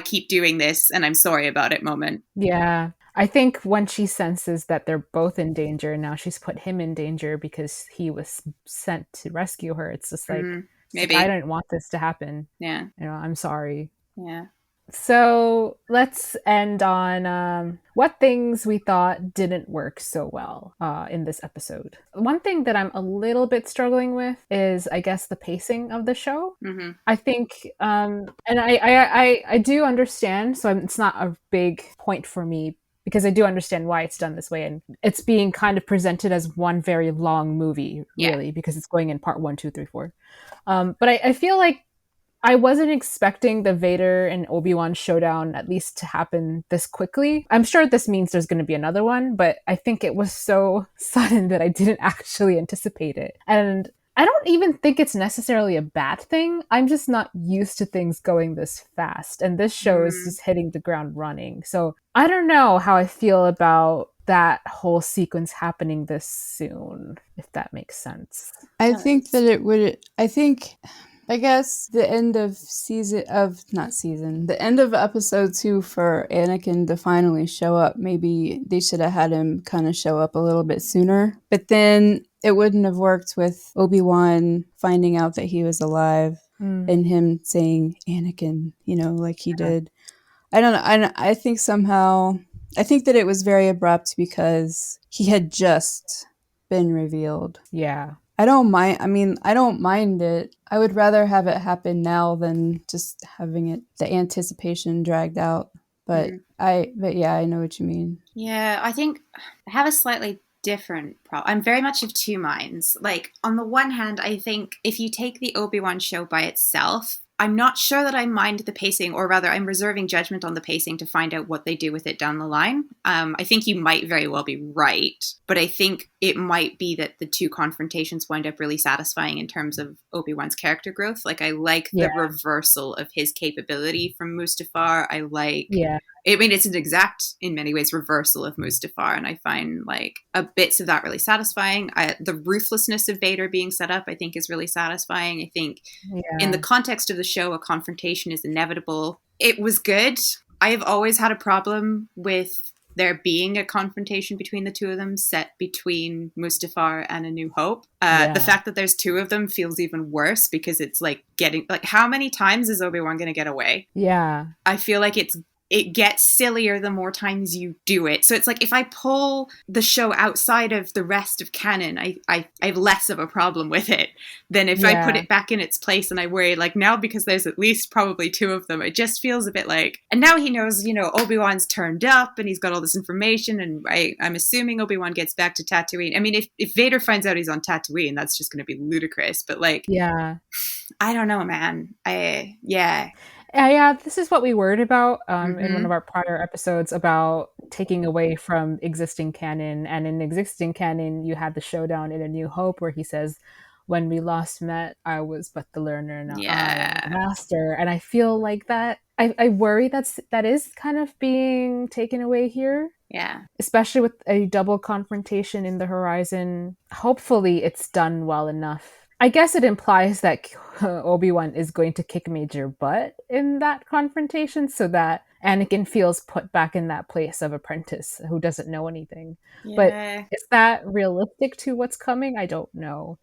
keep doing this and I'm sorry about it moment. Yeah. I think when she senses that they're both in danger, now she's put him in danger because he was sent to rescue her. It's just like, maybe I didn't want this to happen. Yeah. I'm sorry. Yeah. So let's end on what things we thought didn't work so well in this episode. One thing that I'm a little bit struggling with is, I guess, the pacing of the show. Mm-hmm. I think, and I do understand, so it's not a big point for me, because I do understand why it's done this way, and it's being kind of presented as one very long movie, really, because it's going in part 1, 2, 3, 4. But I feel like I wasn't expecting the Vader and Obi-Wan showdown at least to happen this quickly. I'm sure this means there's going to be another one, but I think it was so sudden that I didn't actually anticipate it. And I don't even think it's necessarily a bad thing. I'm just not used to things going this fast. And this show is just hitting the ground running. So I don't know how I feel about that whole sequence happening this soon, if that makes sense. I think that it would. I guess the end of the end of episode 2 for Anakin to finally show up, maybe they should have had him kind of show up a little bit sooner. But then it wouldn't have worked with Obi-Wan finding out that he was alive and him saying Anakin, like he did. I don't know. I think that it was very abrupt because he had just been revealed. Yeah. I don't mind it. I would rather have it happen now than just having the anticipation dragged out. But I know what you mean. Yeah, I think I have a slightly different problem. I'm very much of two minds. Like, on the one hand, I think if you take the Obi-Wan show by itself, I'm not sure that I mind the pacing, or rather I'm reserving judgment on the pacing to find out what they do with it down the line. I think you might very well be right, but I think it might be that the two confrontations wind up really satisfying in terms of Obi-Wan's character growth. Like, I like the reversal of his capability from Mustafar. I like... I mean, it's an exact, in many ways, reversal of Mustafar, and I find like bits of that really satisfying. The ruthlessness of Vader being set up, I think, is really satisfying. I think in the context of the show, a confrontation is inevitable. It was good. I have always had a problem with there being a confrontation between the two of them set between Mustafar and A New Hope. The fact that there's two of them feels even worse because it's like how many times is Obi-Wan going to get away? Yeah. I feel like it's it gets sillier the more times you do it. So it's like, if I pull the show outside of the rest of canon, I have less of a problem with it than if I put it back in its place and I worry, like, now because there's at least probably 2 of them, it just feels a bit like, and now he knows, you know, Obi-Wan's turned up and he's got all this information, and I'm assuming Obi-Wan gets back to Tatooine. I mean, if Vader finds out he's on Tatooine, that's just going to be ludicrous, but like, I don't know, man. Yeah, this is what we worried about in one of our prior episodes about taking away from existing canon. And in existing canon, you had the showdown in A New Hope where he says, "When we last met, I was but the learner, now I am the master." And I feel like that, I worry that is kind of being taken away here. Yeah. Especially with a double confrontation in the horizon. Hopefully it's done well enough. I guess it implies that Obi-Wan is going to kick major butt in that confrontation so that Anakin feels put back in that place of apprentice who doesn't know anything. Yeah. But is that realistic to what's coming? I don't know.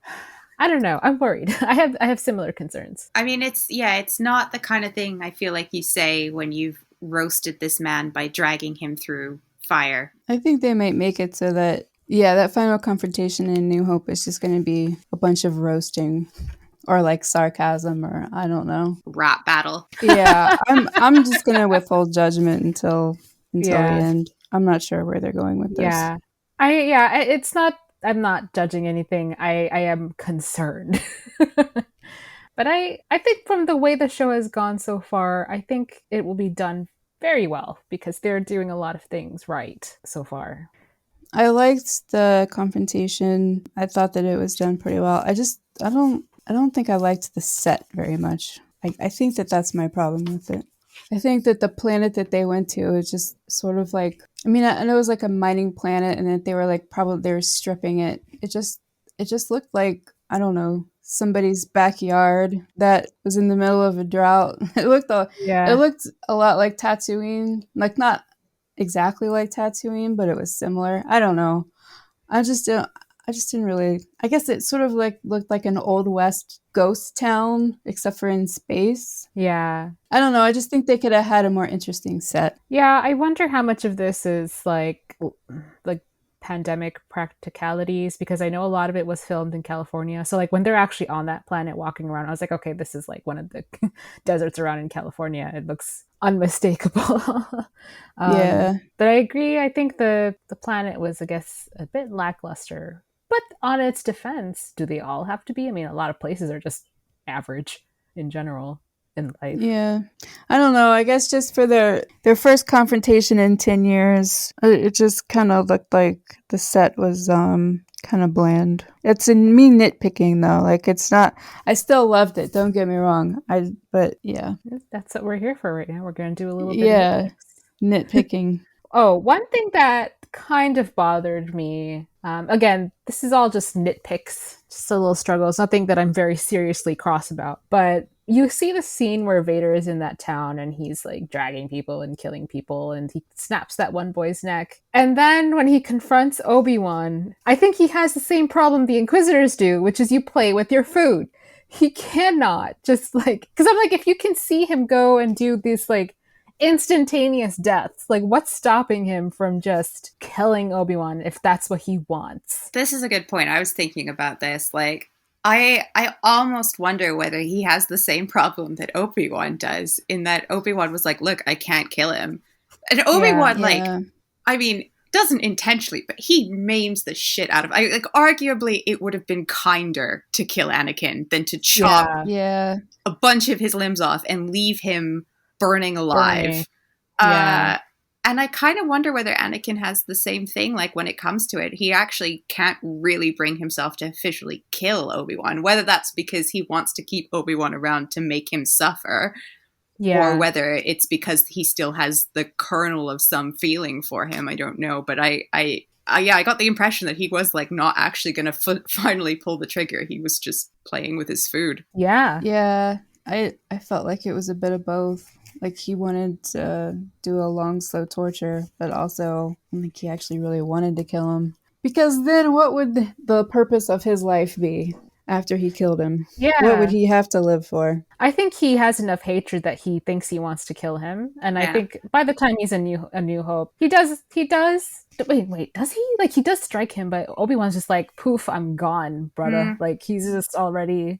I'm worried. I have similar concerns. I mean, it's not the kind of thing I feel like you say when you've roasted this man by dragging him through fire. I think they might make it so that that final confrontation in New Hope is just going to be a bunch of roasting or like sarcasm, or I don't know. Rap battle. Yeah, I'm just going to withhold judgment until the end. I'm not sure where they're going with this. Yeah. I'm not judging anything. I am concerned. But I think from the way the show has gone so far, I think it will be done very well because they're doing a lot of things right so far. I liked the confrontation. I thought that it was done pretty well. I don't think I liked the set very much. I think that that's my problem with it. I think that the planet that they went to is just sort of like, I mean, I know it was like a mining planet and that they were like, probably they were stripping it. It just looked like, I don't know, somebody's backyard that was in the middle of a drought. It looked a lot like Tatooine, like not exactly like Tatooine, but it was similar. I don't know. I just didn't really. I guess it sort of like looked like an Old West ghost town, except for in space. Yeah. I don't know. I just think they could have had a more interesting set. Yeah, I wonder how much of this is like pandemic practicalities, because I know a lot of it was filmed in California. So like when they're actually on that planet walking around, I was like, okay, this is like one of the deserts around in California. It looks unmistakable. But I agree. I think the planet was, I guess, a bit lackluster. But on its defense, do they all have to be? I mean, a lot of places are just average in general in life. Yeah. I don't know. I guess just for their first confrontation in 10 years, it just kind of looked like the set was kind of bland. It's me nitpicking though. Like it's not, I still loved it. Don't get me wrong. But yeah. That's what we're here for right now. We're going to do a little bit of nitpicking. Oh, one thing that kind of bothered me, again, this is all just nitpicks, just a little struggles, nothing that I'm very seriously cross about, but you see the scene where Vader is in that town and he's like dragging people and killing people and he snaps that one boy's neck. And then when he confronts Obi-Wan, I think he has the same problem the Inquisitors do, which is you play with your food. He cannot just like, because I'm like, if you can see him go and do these like instantaneous deaths, like what's stopping him from just killing Obi-Wan if that's what he wants? This is a good point. I was thinking about this, like I almost wonder whether he has the same problem that Obi-Wan does, in that Obi-Wan was like, look, I can't kill him. And Obi-Wan, I mean, doesn't intentionally, but he maims the shit out of him. Like, arguably, it would have been kinder to kill Anakin than to chop a bunch of his limbs off and leave him burning alive. And I kind of wonder whether Anakin has the same thing. Like when it comes to it, he actually can't really bring himself to officially kill Obi-Wan, whether that's because he wants to keep Obi-Wan around to make him suffer, or whether it's because he still has the kernel of some feeling for him. I don't know. But I got the impression that he was like not actually going to finally pull the trigger. He was just playing with his food. Yeah. I felt like it was a bit of both. Like he wanted to do a long, slow torture, but also I don't think he actually really wanted to kill him. Because then what would the purpose of his life be? after he killed him. Yeah. What would he have to live for? I think he has enough hatred that he thinks he wants to kill him. And I think by the time he's a New Hope, he does wait, does he? Like, he does strike him, but Obi-Wan's just like, poof, I'm gone, brother. Like, he's already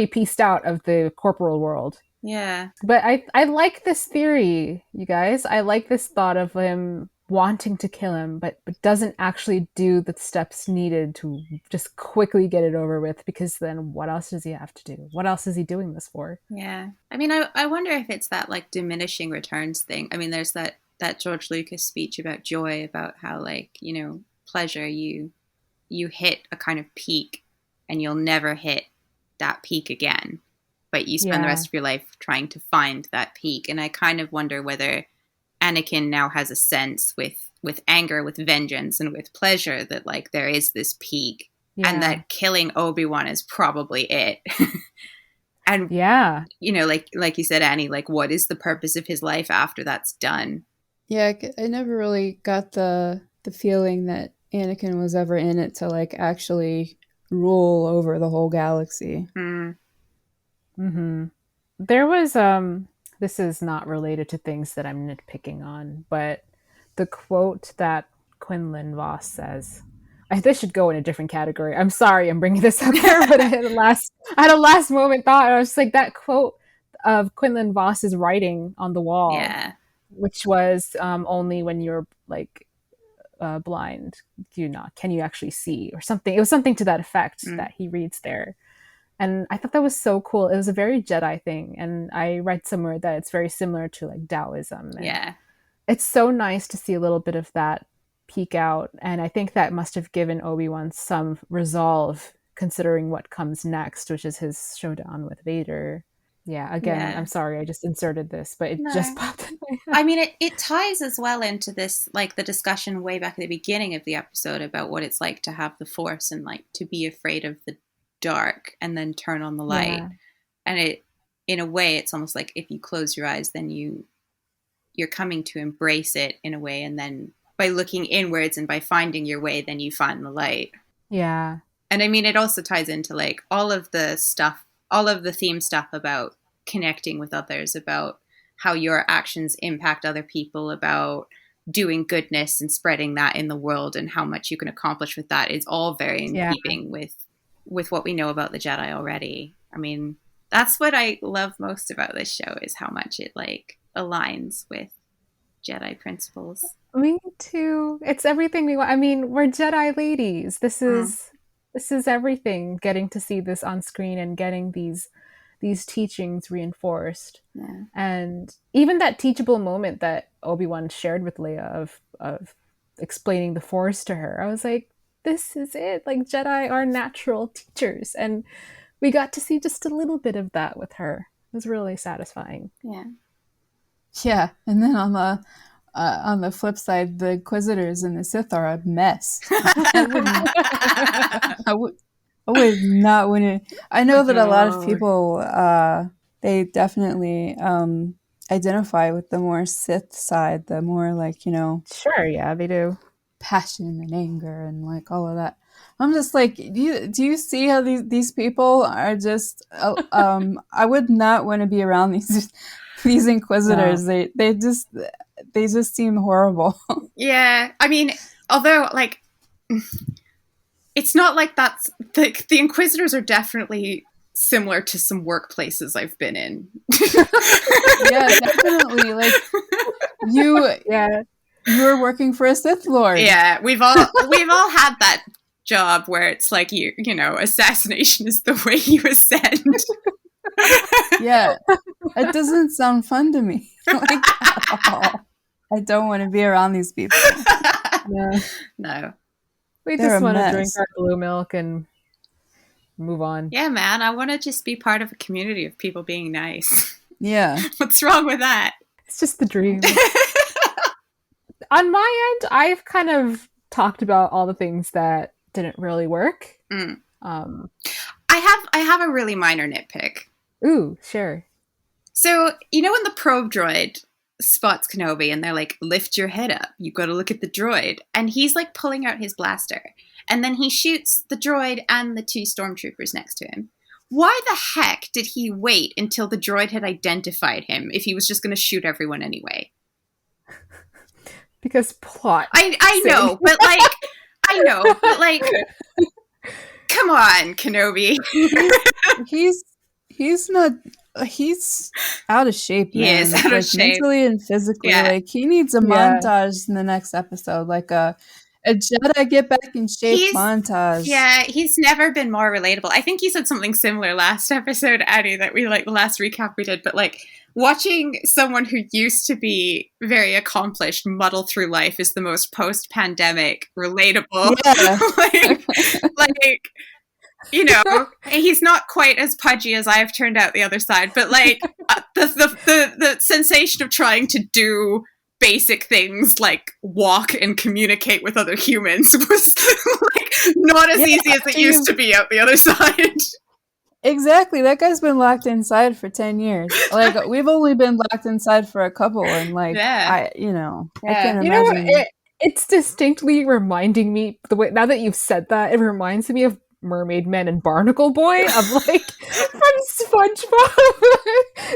pieced out of the corporal world. Yeah. But I like this theory, you guys. I like this thought of him wanting to kill him, but doesn't actually do the steps needed to just quickly get it over with, because then what else does he have to do? What else is he doing this for? Yeah. I mean, I wonder if it's that, like, diminishing returns thing. I mean, there's that George Lucas speech about joy, about how, like, you know, pleasure, you hit a kind of peak and you'll never hit that peak again, but you spend the rest of your life trying to find that peak. And I kind of wonder whether Anakin now has a sense with anger, with vengeance, and with pleasure that, like, there is this peak, and that killing Obi-Wan is probably it. And you know, like you said, Annie, like, what is the purpose of his life after that's done? Yeah, I never really got the feeling that Anakin was ever in it to, like, actually rule over the whole galaxy. Mm-hmm. There was this is not related to things that I'm nitpicking on, but the quote that Quinlan Voss says, this should go in a different category. I'm sorry I'm bringing this up here, but I had a last moment thought. I was like, that quote of Quinlan Voss's writing on the wall, which was only when you're, like, blind, can you actually see, or something. It was something to that effect that he reads there. And I thought that was so cool. It was a very Jedi thing. And I read somewhere that it's very similar to, like, Taoism. And it's so nice to see a little bit of that peek out. And I think that must have given Obi-Wan some resolve, considering what comes next, which is his showdown with Vader. I'm sorry, I just inserted this, but it just popped in my head. I mean, it ties as well into this, like, the discussion way back at the beginning of the episode about what it's like to have the Force and, like, to be afraid of the dark and then turn on the light. And it, in a way, it's almost like if you close your eyes, then you're coming to embrace it in a way, and then by looking inwards and by finding your way, then you find the light. And I mean, it also ties into, like, all of the theme stuff about connecting with others, about how your actions impact other people, about doing goodness and spreading that in the world, and how much you can accomplish with that is all very in keeping with what we know about the Jedi already. I mean, that's what I love most about this show, is how much it, like, aligns with Jedi principles. Me too. It's everything we want. I mean, we're Jedi ladies. This is everything. Getting to see this on screen and getting these teachings reinforced. And even that teachable moment that Obi-Wan shared with Leia of explaining the Force to her, I was like, this is it. Like, Jedi are natural teachers, and we got to see just a little bit of that with her. It was really satisfying. Yeah, and then on the flip side, the Inquisitors and the Sith are a mess. I would not win it. I know that a lot of people, they definitely identify with the more Sith side, the more, like, you know. Sure, yeah, they do. Passion and anger and, like, all of that. I'm just like, do you see how these people are just? I would not want to be around these Inquisitors. No. They just seem horrible. Yeah, I mean, although, like, it's not like that's the Inquisitors are definitely similar to some workplaces I've been in. Yeah, definitely. Like, you're working for a Sith Lord. Yeah, we've all had that job where it's like, you know, assassination is the way you ascend. Yeah, it doesn't sound fun to me. Like, I don't want to be around these people. No. We just want to drink our blue milk and move on. Yeah, man, I want to just be part of a community of people being nice. Yeah. What's wrong with that? It's just the dream. On my end, I've kind of talked about all the things that didn't really work. I have a really minor nitpick. Ooh, sure. So, you know when the probe droid spots Kenobi and they're like, lift your head up, you got to look at the droid, and he's like pulling out his blaster, and then he shoots the droid and the 2 stormtroopers next to him. Why the heck did he wait until the droid had identified him if he was just going to shoot everyone anyway? Because plot. I know, but like, come on, Kenobi. He's out of shape, man. He is out of shape. Mentally and physically. Yeah. Like, he needs a montage in the next episode, like a Jedi get back in shape montage. Yeah, he's never been more relatable. I think you said something similar last episode, Addie, that we the last recap we did, but like watching someone who used to be very accomplished muddle through life is the most post-pandemic relatable. Yeah. like you know, he's not quite as pudgy as I have turned out the other side, but like the sensation of trying to do basic things like walk and communicate with other humans was like not as easy as it used to be out the other side. Exactly. That guy's been locked inside for 10 years. Like, we've only been locked inside for a couple, and like, I can't imagine. It's distinctly reminding me, the way now that you've said that, it reminds me of Mermaid Men and Barnacle Boy of like from SpongeBob.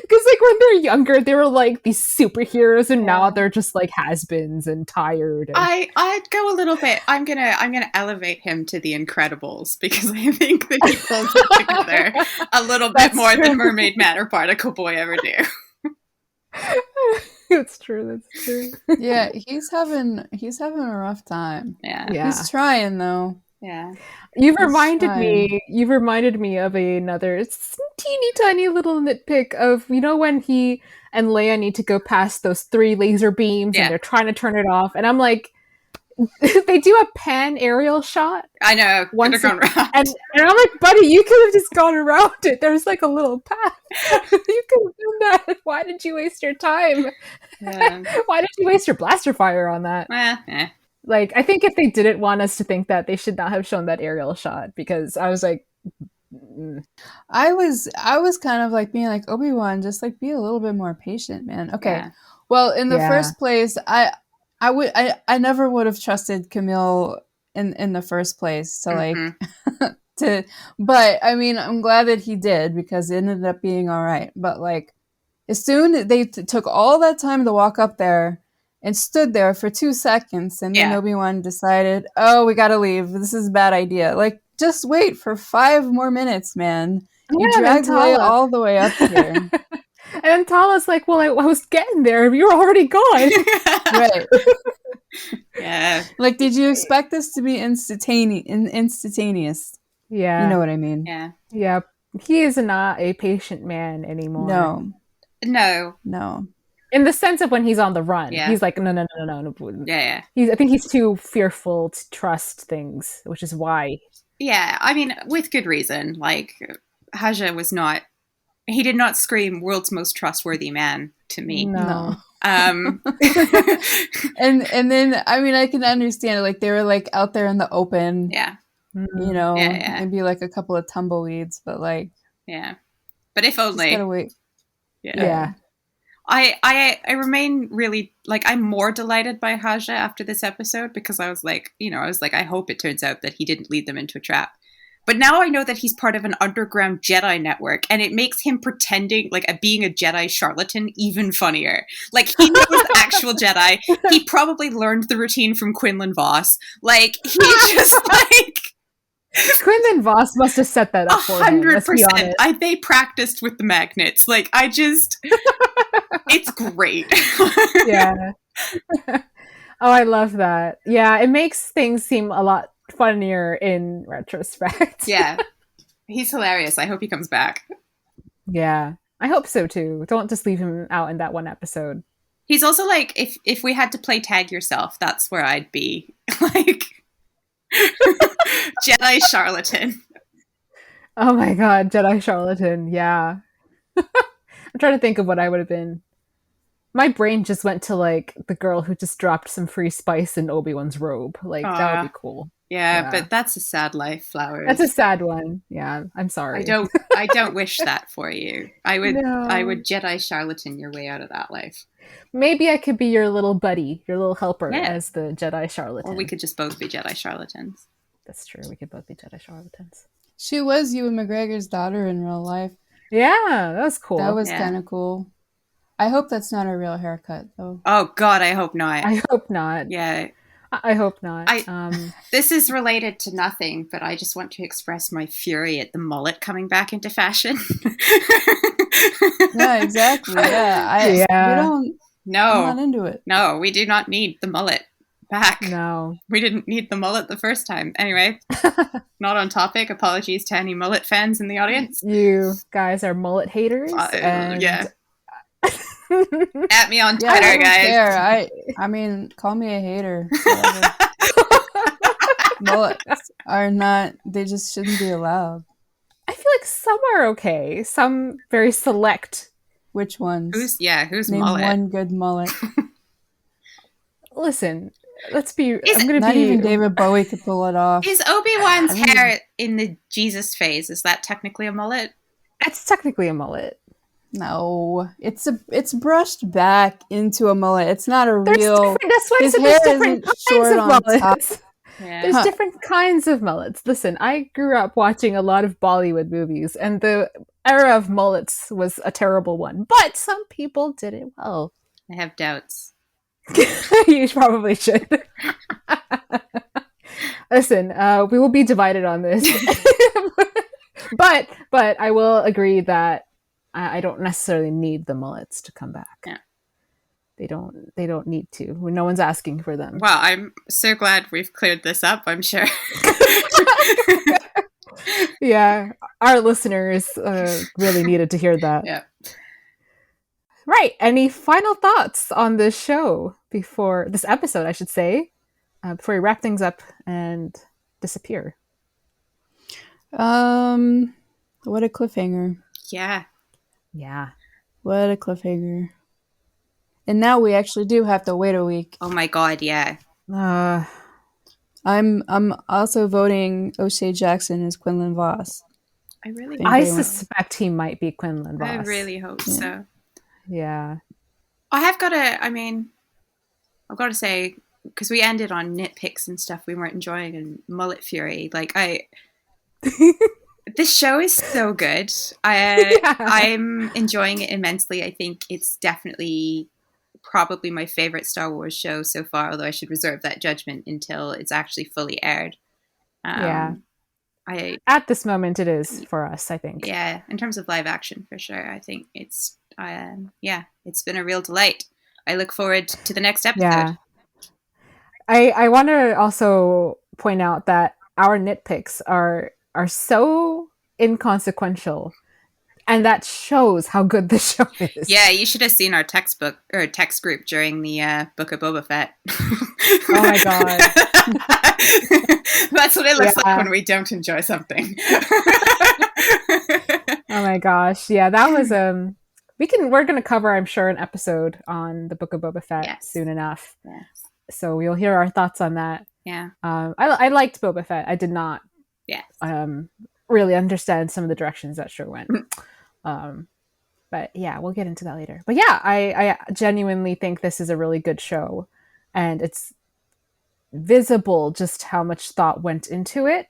Because like when they're younger they were like these superheroes, and now they're just like has-beens and tired. And... I'd go a little bit. I'm gonna elevate him to the Incredibles, because I think that he pulls it together a little bit more than Mermaid Man or Barnacle Boy ever do. That's true. Yeah, he's having a rough time. Yeah. He's trying though. Yeah. You've reminded me of another teeny tiny little nitpick of, you know, when he and Leia need to go past those 3 laser beams and they're trying to turn it off, and I'm like, they do a pan aerial shot. I know. And I'm like, buddy, you could have just gone around it. There's like a little path. You could have done that. Why did you waste your time? Yeah. Why did you waste your blaster fire on that? Like, I think if they didn't want us to think that, they should not have shown that aerial shot, because I was like, I was kind of like being like, Obi-Wan, just like be a little bit more patient, man. Okay. Yeah. Well, in the first place, I never would have trusted Camille in the first place. So like but I mean, I'm glad that he did, because it ended up being all right. But like, as soon they took all that time to walk up there and stood there for 2 seconds, and then Obi-Wan decided, oh, we gotta leave. This is a bad idea. Like, just wait for 5 more minutes, man. You dragged Leia all the way up here. And Tala's like, well, I was getting there. You were already gone. Right. Yeah. Like, did you expect this to be instantaneous? Yeah. You know what I mean? Yeah. Yeah. He is not a patient man anymore. No. In the sense of when he's on the run. Yeah. He's like, no. Yeah. I think he's too fearful to trust things, which is why. Yeah, I mean, with good reason. Like, Haja he did not scream world's most trustworthy man to me. No. And then, I mean, I can understand it. Like, they were like out there in the open. Yeah. You know, maybe like a couple of tumbleweeds, but like. Yeah. But if only. Just gotta wait. Yeah. I remain really, like, I'm more delighted by Haja after this episode, because I was like, I hope it turns out that he didn't lead them into a trap. But now I know that he's part of an underground Jedi network, and it makes him pretending, like, being a Jedi charlatan even funnier. Like, he knows actual Jedi. He probably learned the routine from Quinlan Voss. Like, he just, like... Quinlan Voss must have set that up for him. 100%. They practiced with the magnets. Like, it's great. Yeah. Oh, I love that. Yeah, it makes things seem a lot funnier in retrospect. Yeah. He's hilarious. I hope he comes back. Yeah. I hope so too. Don't just leave him out in that one episode. He's also like, if we had to play tag yourself, that's where I'd be. Like, Jedi charlatan. Oh my god, Jedi charlatan. Yeah. I'm trying to think of what I would have been. My brain just went to like the girl who just dropped some free spice in Obi-Wan's robe. Like, that would be cool. Yeah, but that's a sad life, Flowers. That's a sad one. Yeah, I'm sorry. I don't wish that for you. I would Jedi charlatan your way out of that life. Maybe I could be your little buddy, your little helper as the Jedi charlatan. Or we could just both be Jedi charlatans. That's true. We could both be Jedi charlatans. She was Ewan McGregor's daughter in real life. Yeah, that was cool. That was kind of cool. I hope that's not a real haircut, though. Oh, God, I hope not. I hope not. Yeah. I hope not. This is related to nothing, but I just want to express my fury at the mullet coming back into fashion. Yeah, exactly. Yeah. We don't... No. I'm not into it. No, we do not need the mullet back. No. We didn't need the mullet the first time. Anyway, not on topic. Apologies to any mullet fans in the audience. You guys are mullet haters. Yeah. At me on Twitter, I don't guys. care. I mean, call me a hater. Mullets are not, they just shouldn't be allowed. I feel like some are okay. Some very select. Which ones? Who's Name mullet? one good mullet. Listen, let's be... Not even David Bowie could pull it off. Is Obi-Wan's hair in the Jesus phase, is that technically a mullet? It's technically a mullet. No, it's brushed back into a mullet. It's not a real. That's why his there's hair different isn't kinds short of on top. mullets. Yeah. There's different kinds of mullets. Listen, I grew up watching a lot of Bollywood movies, and the era of mullets was a terrible one. But some people did it well. I have doubts. You probably should. Listen, we will be divided on this. but I will agree that I don't necessarily need the mullets to come back. Yeah. They don't need to. No one's asking for them. Well, I'm so glad we've cleared this up, I'm sure. Yeah, our listeners really needed to hear that. Yeah. Right. Any final thoughts on this show before this episode, I should say, before we wrap things up and disappear? What a cliffhanger. Yeah. Yeah. What a cliffhanger. And now we actually do have to wait a week. Oh my God, yeah. I'm also voting O'Shea Jackson as Quinlan Voss. I suspect he might be Quinlan Voss. I really hope so. Yeah. I've got to say, because we ended on nitpicks and stuff we weren't enjoying and mullet fury. This show is so good. I'm enjoying it immensely. I think it's definitely probably my favorite Star Wars show so far, although I should reserve that judgment until it's actually fully aired. At this moment it is for us, I think. Yeah, in terms of live action, for sure. I think it's it's been a real delight. I look forward to the next episode. Yeah. I want to also point out that our nitpicks are so inconsequential, and that shows how good the show is. Yeah, you should have seen our text group during the Book of Boba Fett. Oh my God. That's what it looks like when we don't enjoy something. Oh my gosh. Yeah, that was we're going to cover, I'm sure, an episode on the Book of Boba Fett soon enough. Yes. So we'll hear our thoughts on that. Yeah. I liked Boba Fett. I did not really understand some of the directions that show went. But yeah, we'll get into that later. But yeah, I genuinely think this is a really good show, and it's visible just how much thought went into it.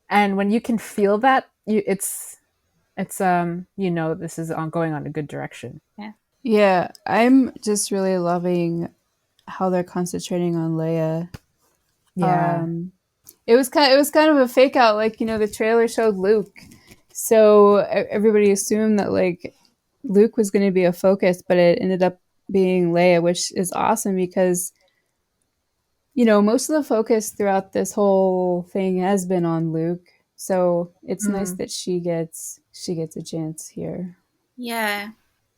And when you can feel that, it's this is going on a good direction. Yeah, I'm just really loving how they're concentrating on Leia. Yeah. It was kind of a fake out, the trailer showed Luke, so everybody assumed that Luke was going to be a focus, but it ended up being Leia, which is awesome because most of the focus throughout this whole thing has been on Luke, so it's nice that she gets a chance here. Yeah,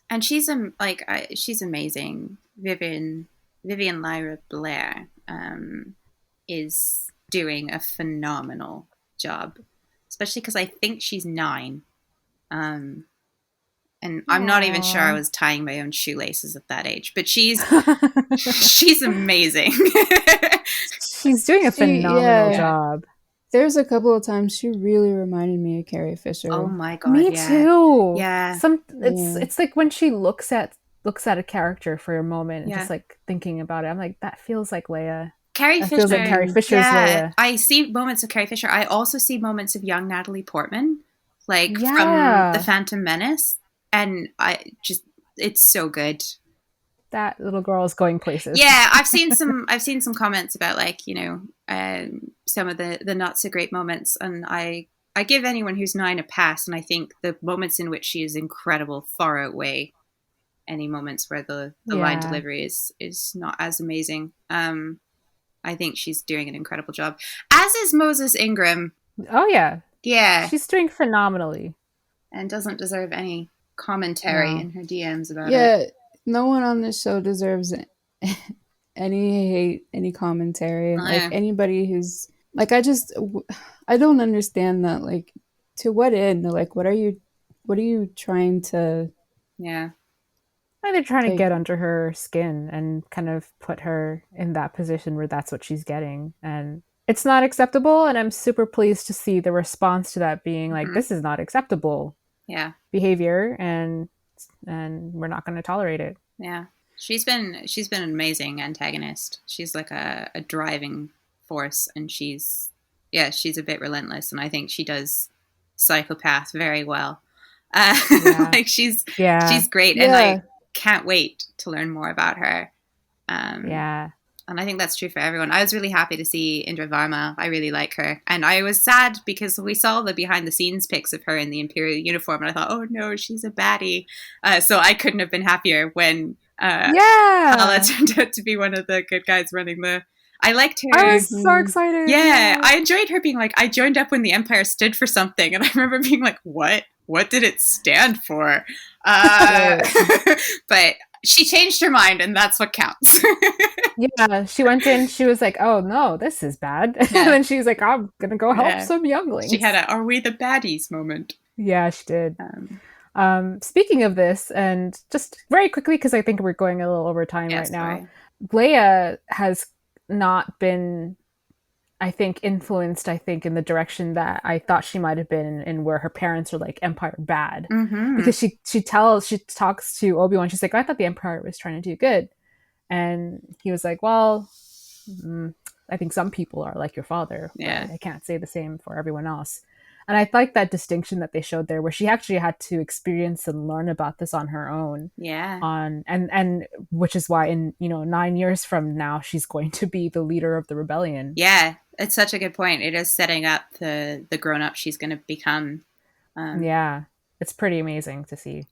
and she's amazing. Vivian Lyra Blair is doing a phenomenal job, especially because I think she's 9, and I'm not even sure I was tying my own shoelaces at that age, but she's amazing. She's doing a phenomenal job. There's a couple of times she really reminded me of Carrie Fisher. Oh my God, me too. Yeah, it's like when she looks at a character for a moment and just thinking about it, I'm like, that feels like Leia. Carrie It Fisher. feels like Carrie Fisher's Leia. I see moments of Carrie Fisher. I also see moments of young Natalie Portman, like from The Phantom Menace, and it's so good. That little girl is going places. Yeah, I've seen some comments about, like, some of the not so great moments, and I give anyone who's 9 a pass, and I think the moments in which she is incredible far outweigh any moments where the line delivery is not as amazing. I think she's doing an incredible job, as is Moses Ingram. Oh yeah, she's doing phenomenally, and doesn't deserve any commentary in her DMs about it. Yeah, no one on this show deserves any hate, any commentary. Like, anybody who's like, I don't understand that. Like, to what end? Like, what are you trying to? Yeah. They're trying to get under her skin and kind of put her in that position where that's what she's getting. And it's not acceptable. And I'm super pleased to see the response to that being like, this is not acceptable behavior, and we're not going to tolerate it. Yeah. She's been an amazing antagonist. She's like a driving force, and she's a bit relentless, and I think she does psychopath very well. Like, she's great, and I can't wait to learn more about her. And I think that's true for everyone. I was really happy to see Indra Varma. I really like her. And I was sad because we saw the behind the scenes pics of her in the Imperial uniform, and I thought, oh no, she's a baddie. So I couldn't have been happier when Hala turned out to be one of the good guys running the... I liked her. I was so excited. Yeah, I enjoyed her being like, I joined up when the Empire stood for something. And I remember being like, what? What did it stand for? But she changed her mind, and that's what counts. Yeah, she went in, she was like, oh no, this is bad. And then she's like, I'm going to go help some younglings. She had a, are we the baddies moment. Yeah, she did. Speaking of this, and just very quickly, because I think we're going a little over time right now, Leia has not been, I think, influenced, in the direction that I thought she might have been in where her parents are like Empire bad. Because she talks to Obi-Wan, she's like, I thought the Empire was trying to do good. And he was like, well, I think some people are like your father. But I can't say the same for everyone else. And I like that distinction that they showed there, where she actually had to experience and learn about this on her own. And which is why in 9 years from now, she's going to be the leader of the rebellion. Yeah, it's such a good point. It is setting up the grown up she's going to become. It's pretty amazing to see.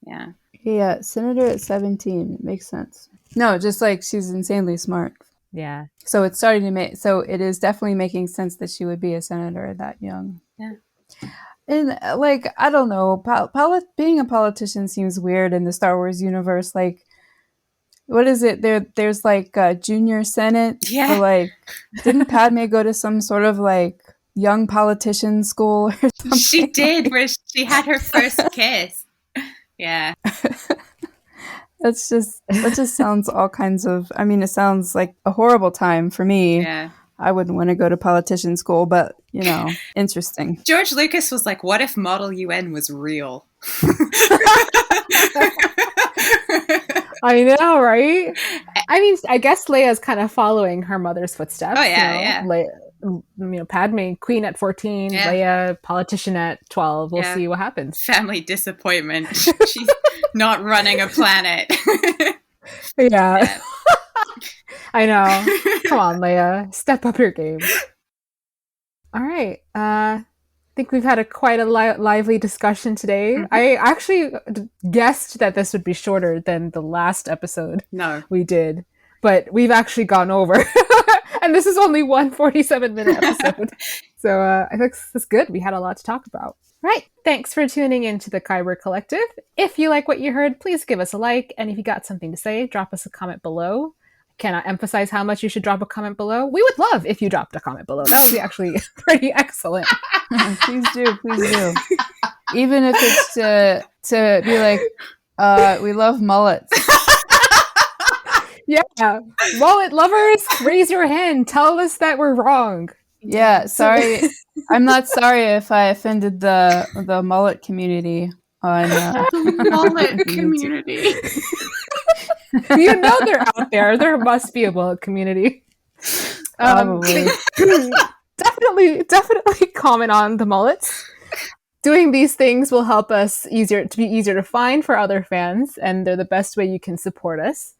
Yeah, senator at 17. It makes sense. No, just like she's insanely smart. Yeah. So it's starting to make. So it is definitely making sense that she would be a senator that young. Yeah. And like, I don't know, being a politician seems weird in the Star Wars universe. Like, what is it? There's like a junior Senate. Yeah. Or like, didn't Padme go to some sort of like young politician school or something? She did, where she had her first kiss. Yeah. That just sounds all kinds of, I mean, it sounds like a horrible time for me. Yeah. I wouldn't want to go to politician school, but, interesting. George Lucas was like, what if Model UN was real? I know, right? I mean, I guess Leia's kind of following her mother's footsteps. Oh, yeah, yeah. Padme, queen at 14, Leia, politician at 12. We'll see what happens. Family disappointment. She's not running a planet. Yeah. I know. Come on, Leia. Step up your game. All right. I think we've had quite a lively discussion today. I actually guessed that this would be shorter than the last episode we did, but we've actually gone over. And this is only one 47-minute episode. So I think that's good. We had a lot to talk about. Right. Thanks for tuning in to the Kyber Collective. If you like what you heard, please give us a like. And if you got something to say, drop us a comment below. Cannot emphasize how much you should drop a comment below. We would love if you dropped a comment below. That would be actually pretty excellent. Please do. Even if it's to be like, we love mullets. Yeah. Mullet lovers, raise your hand. Tell us that we're wrong. Yeah, sorry. I'm not sorry if I offended the mullet community on the mullet community. They're out there. There must be a mullet community. Probably. Definitely comment on the Mullets. Doing these things will help us be easier to find for other fans, and they're the best way you can support us.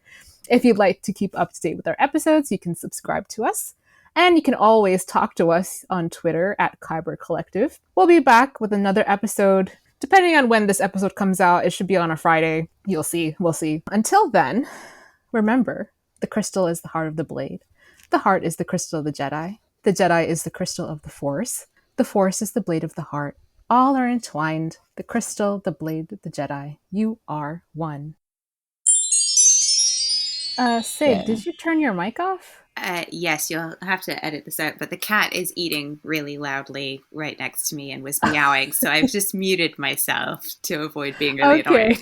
If you'd like to keep up to date with our episodes, you can subscribe to us. And you can always talk to us on Twitter at Kyber Collective. We'll be back with another episode. Depending on when this episode comes out, it should be on a Friday. You'll see. We'll see. Until then, remember, the crystal is the heart of the blade. The heart is the crystal of the Jedi. The Jedi is the crystal of the Force. The Force is the blade of the heart. All are entwined. The crystal, the blade, the Jedi. You are one. Sig, did you turn your mic off? Yes, you'll have to edit this out, but the cat is eating really loudly right next to me and was meowing, so I've just muted myself to avoid being really annoying.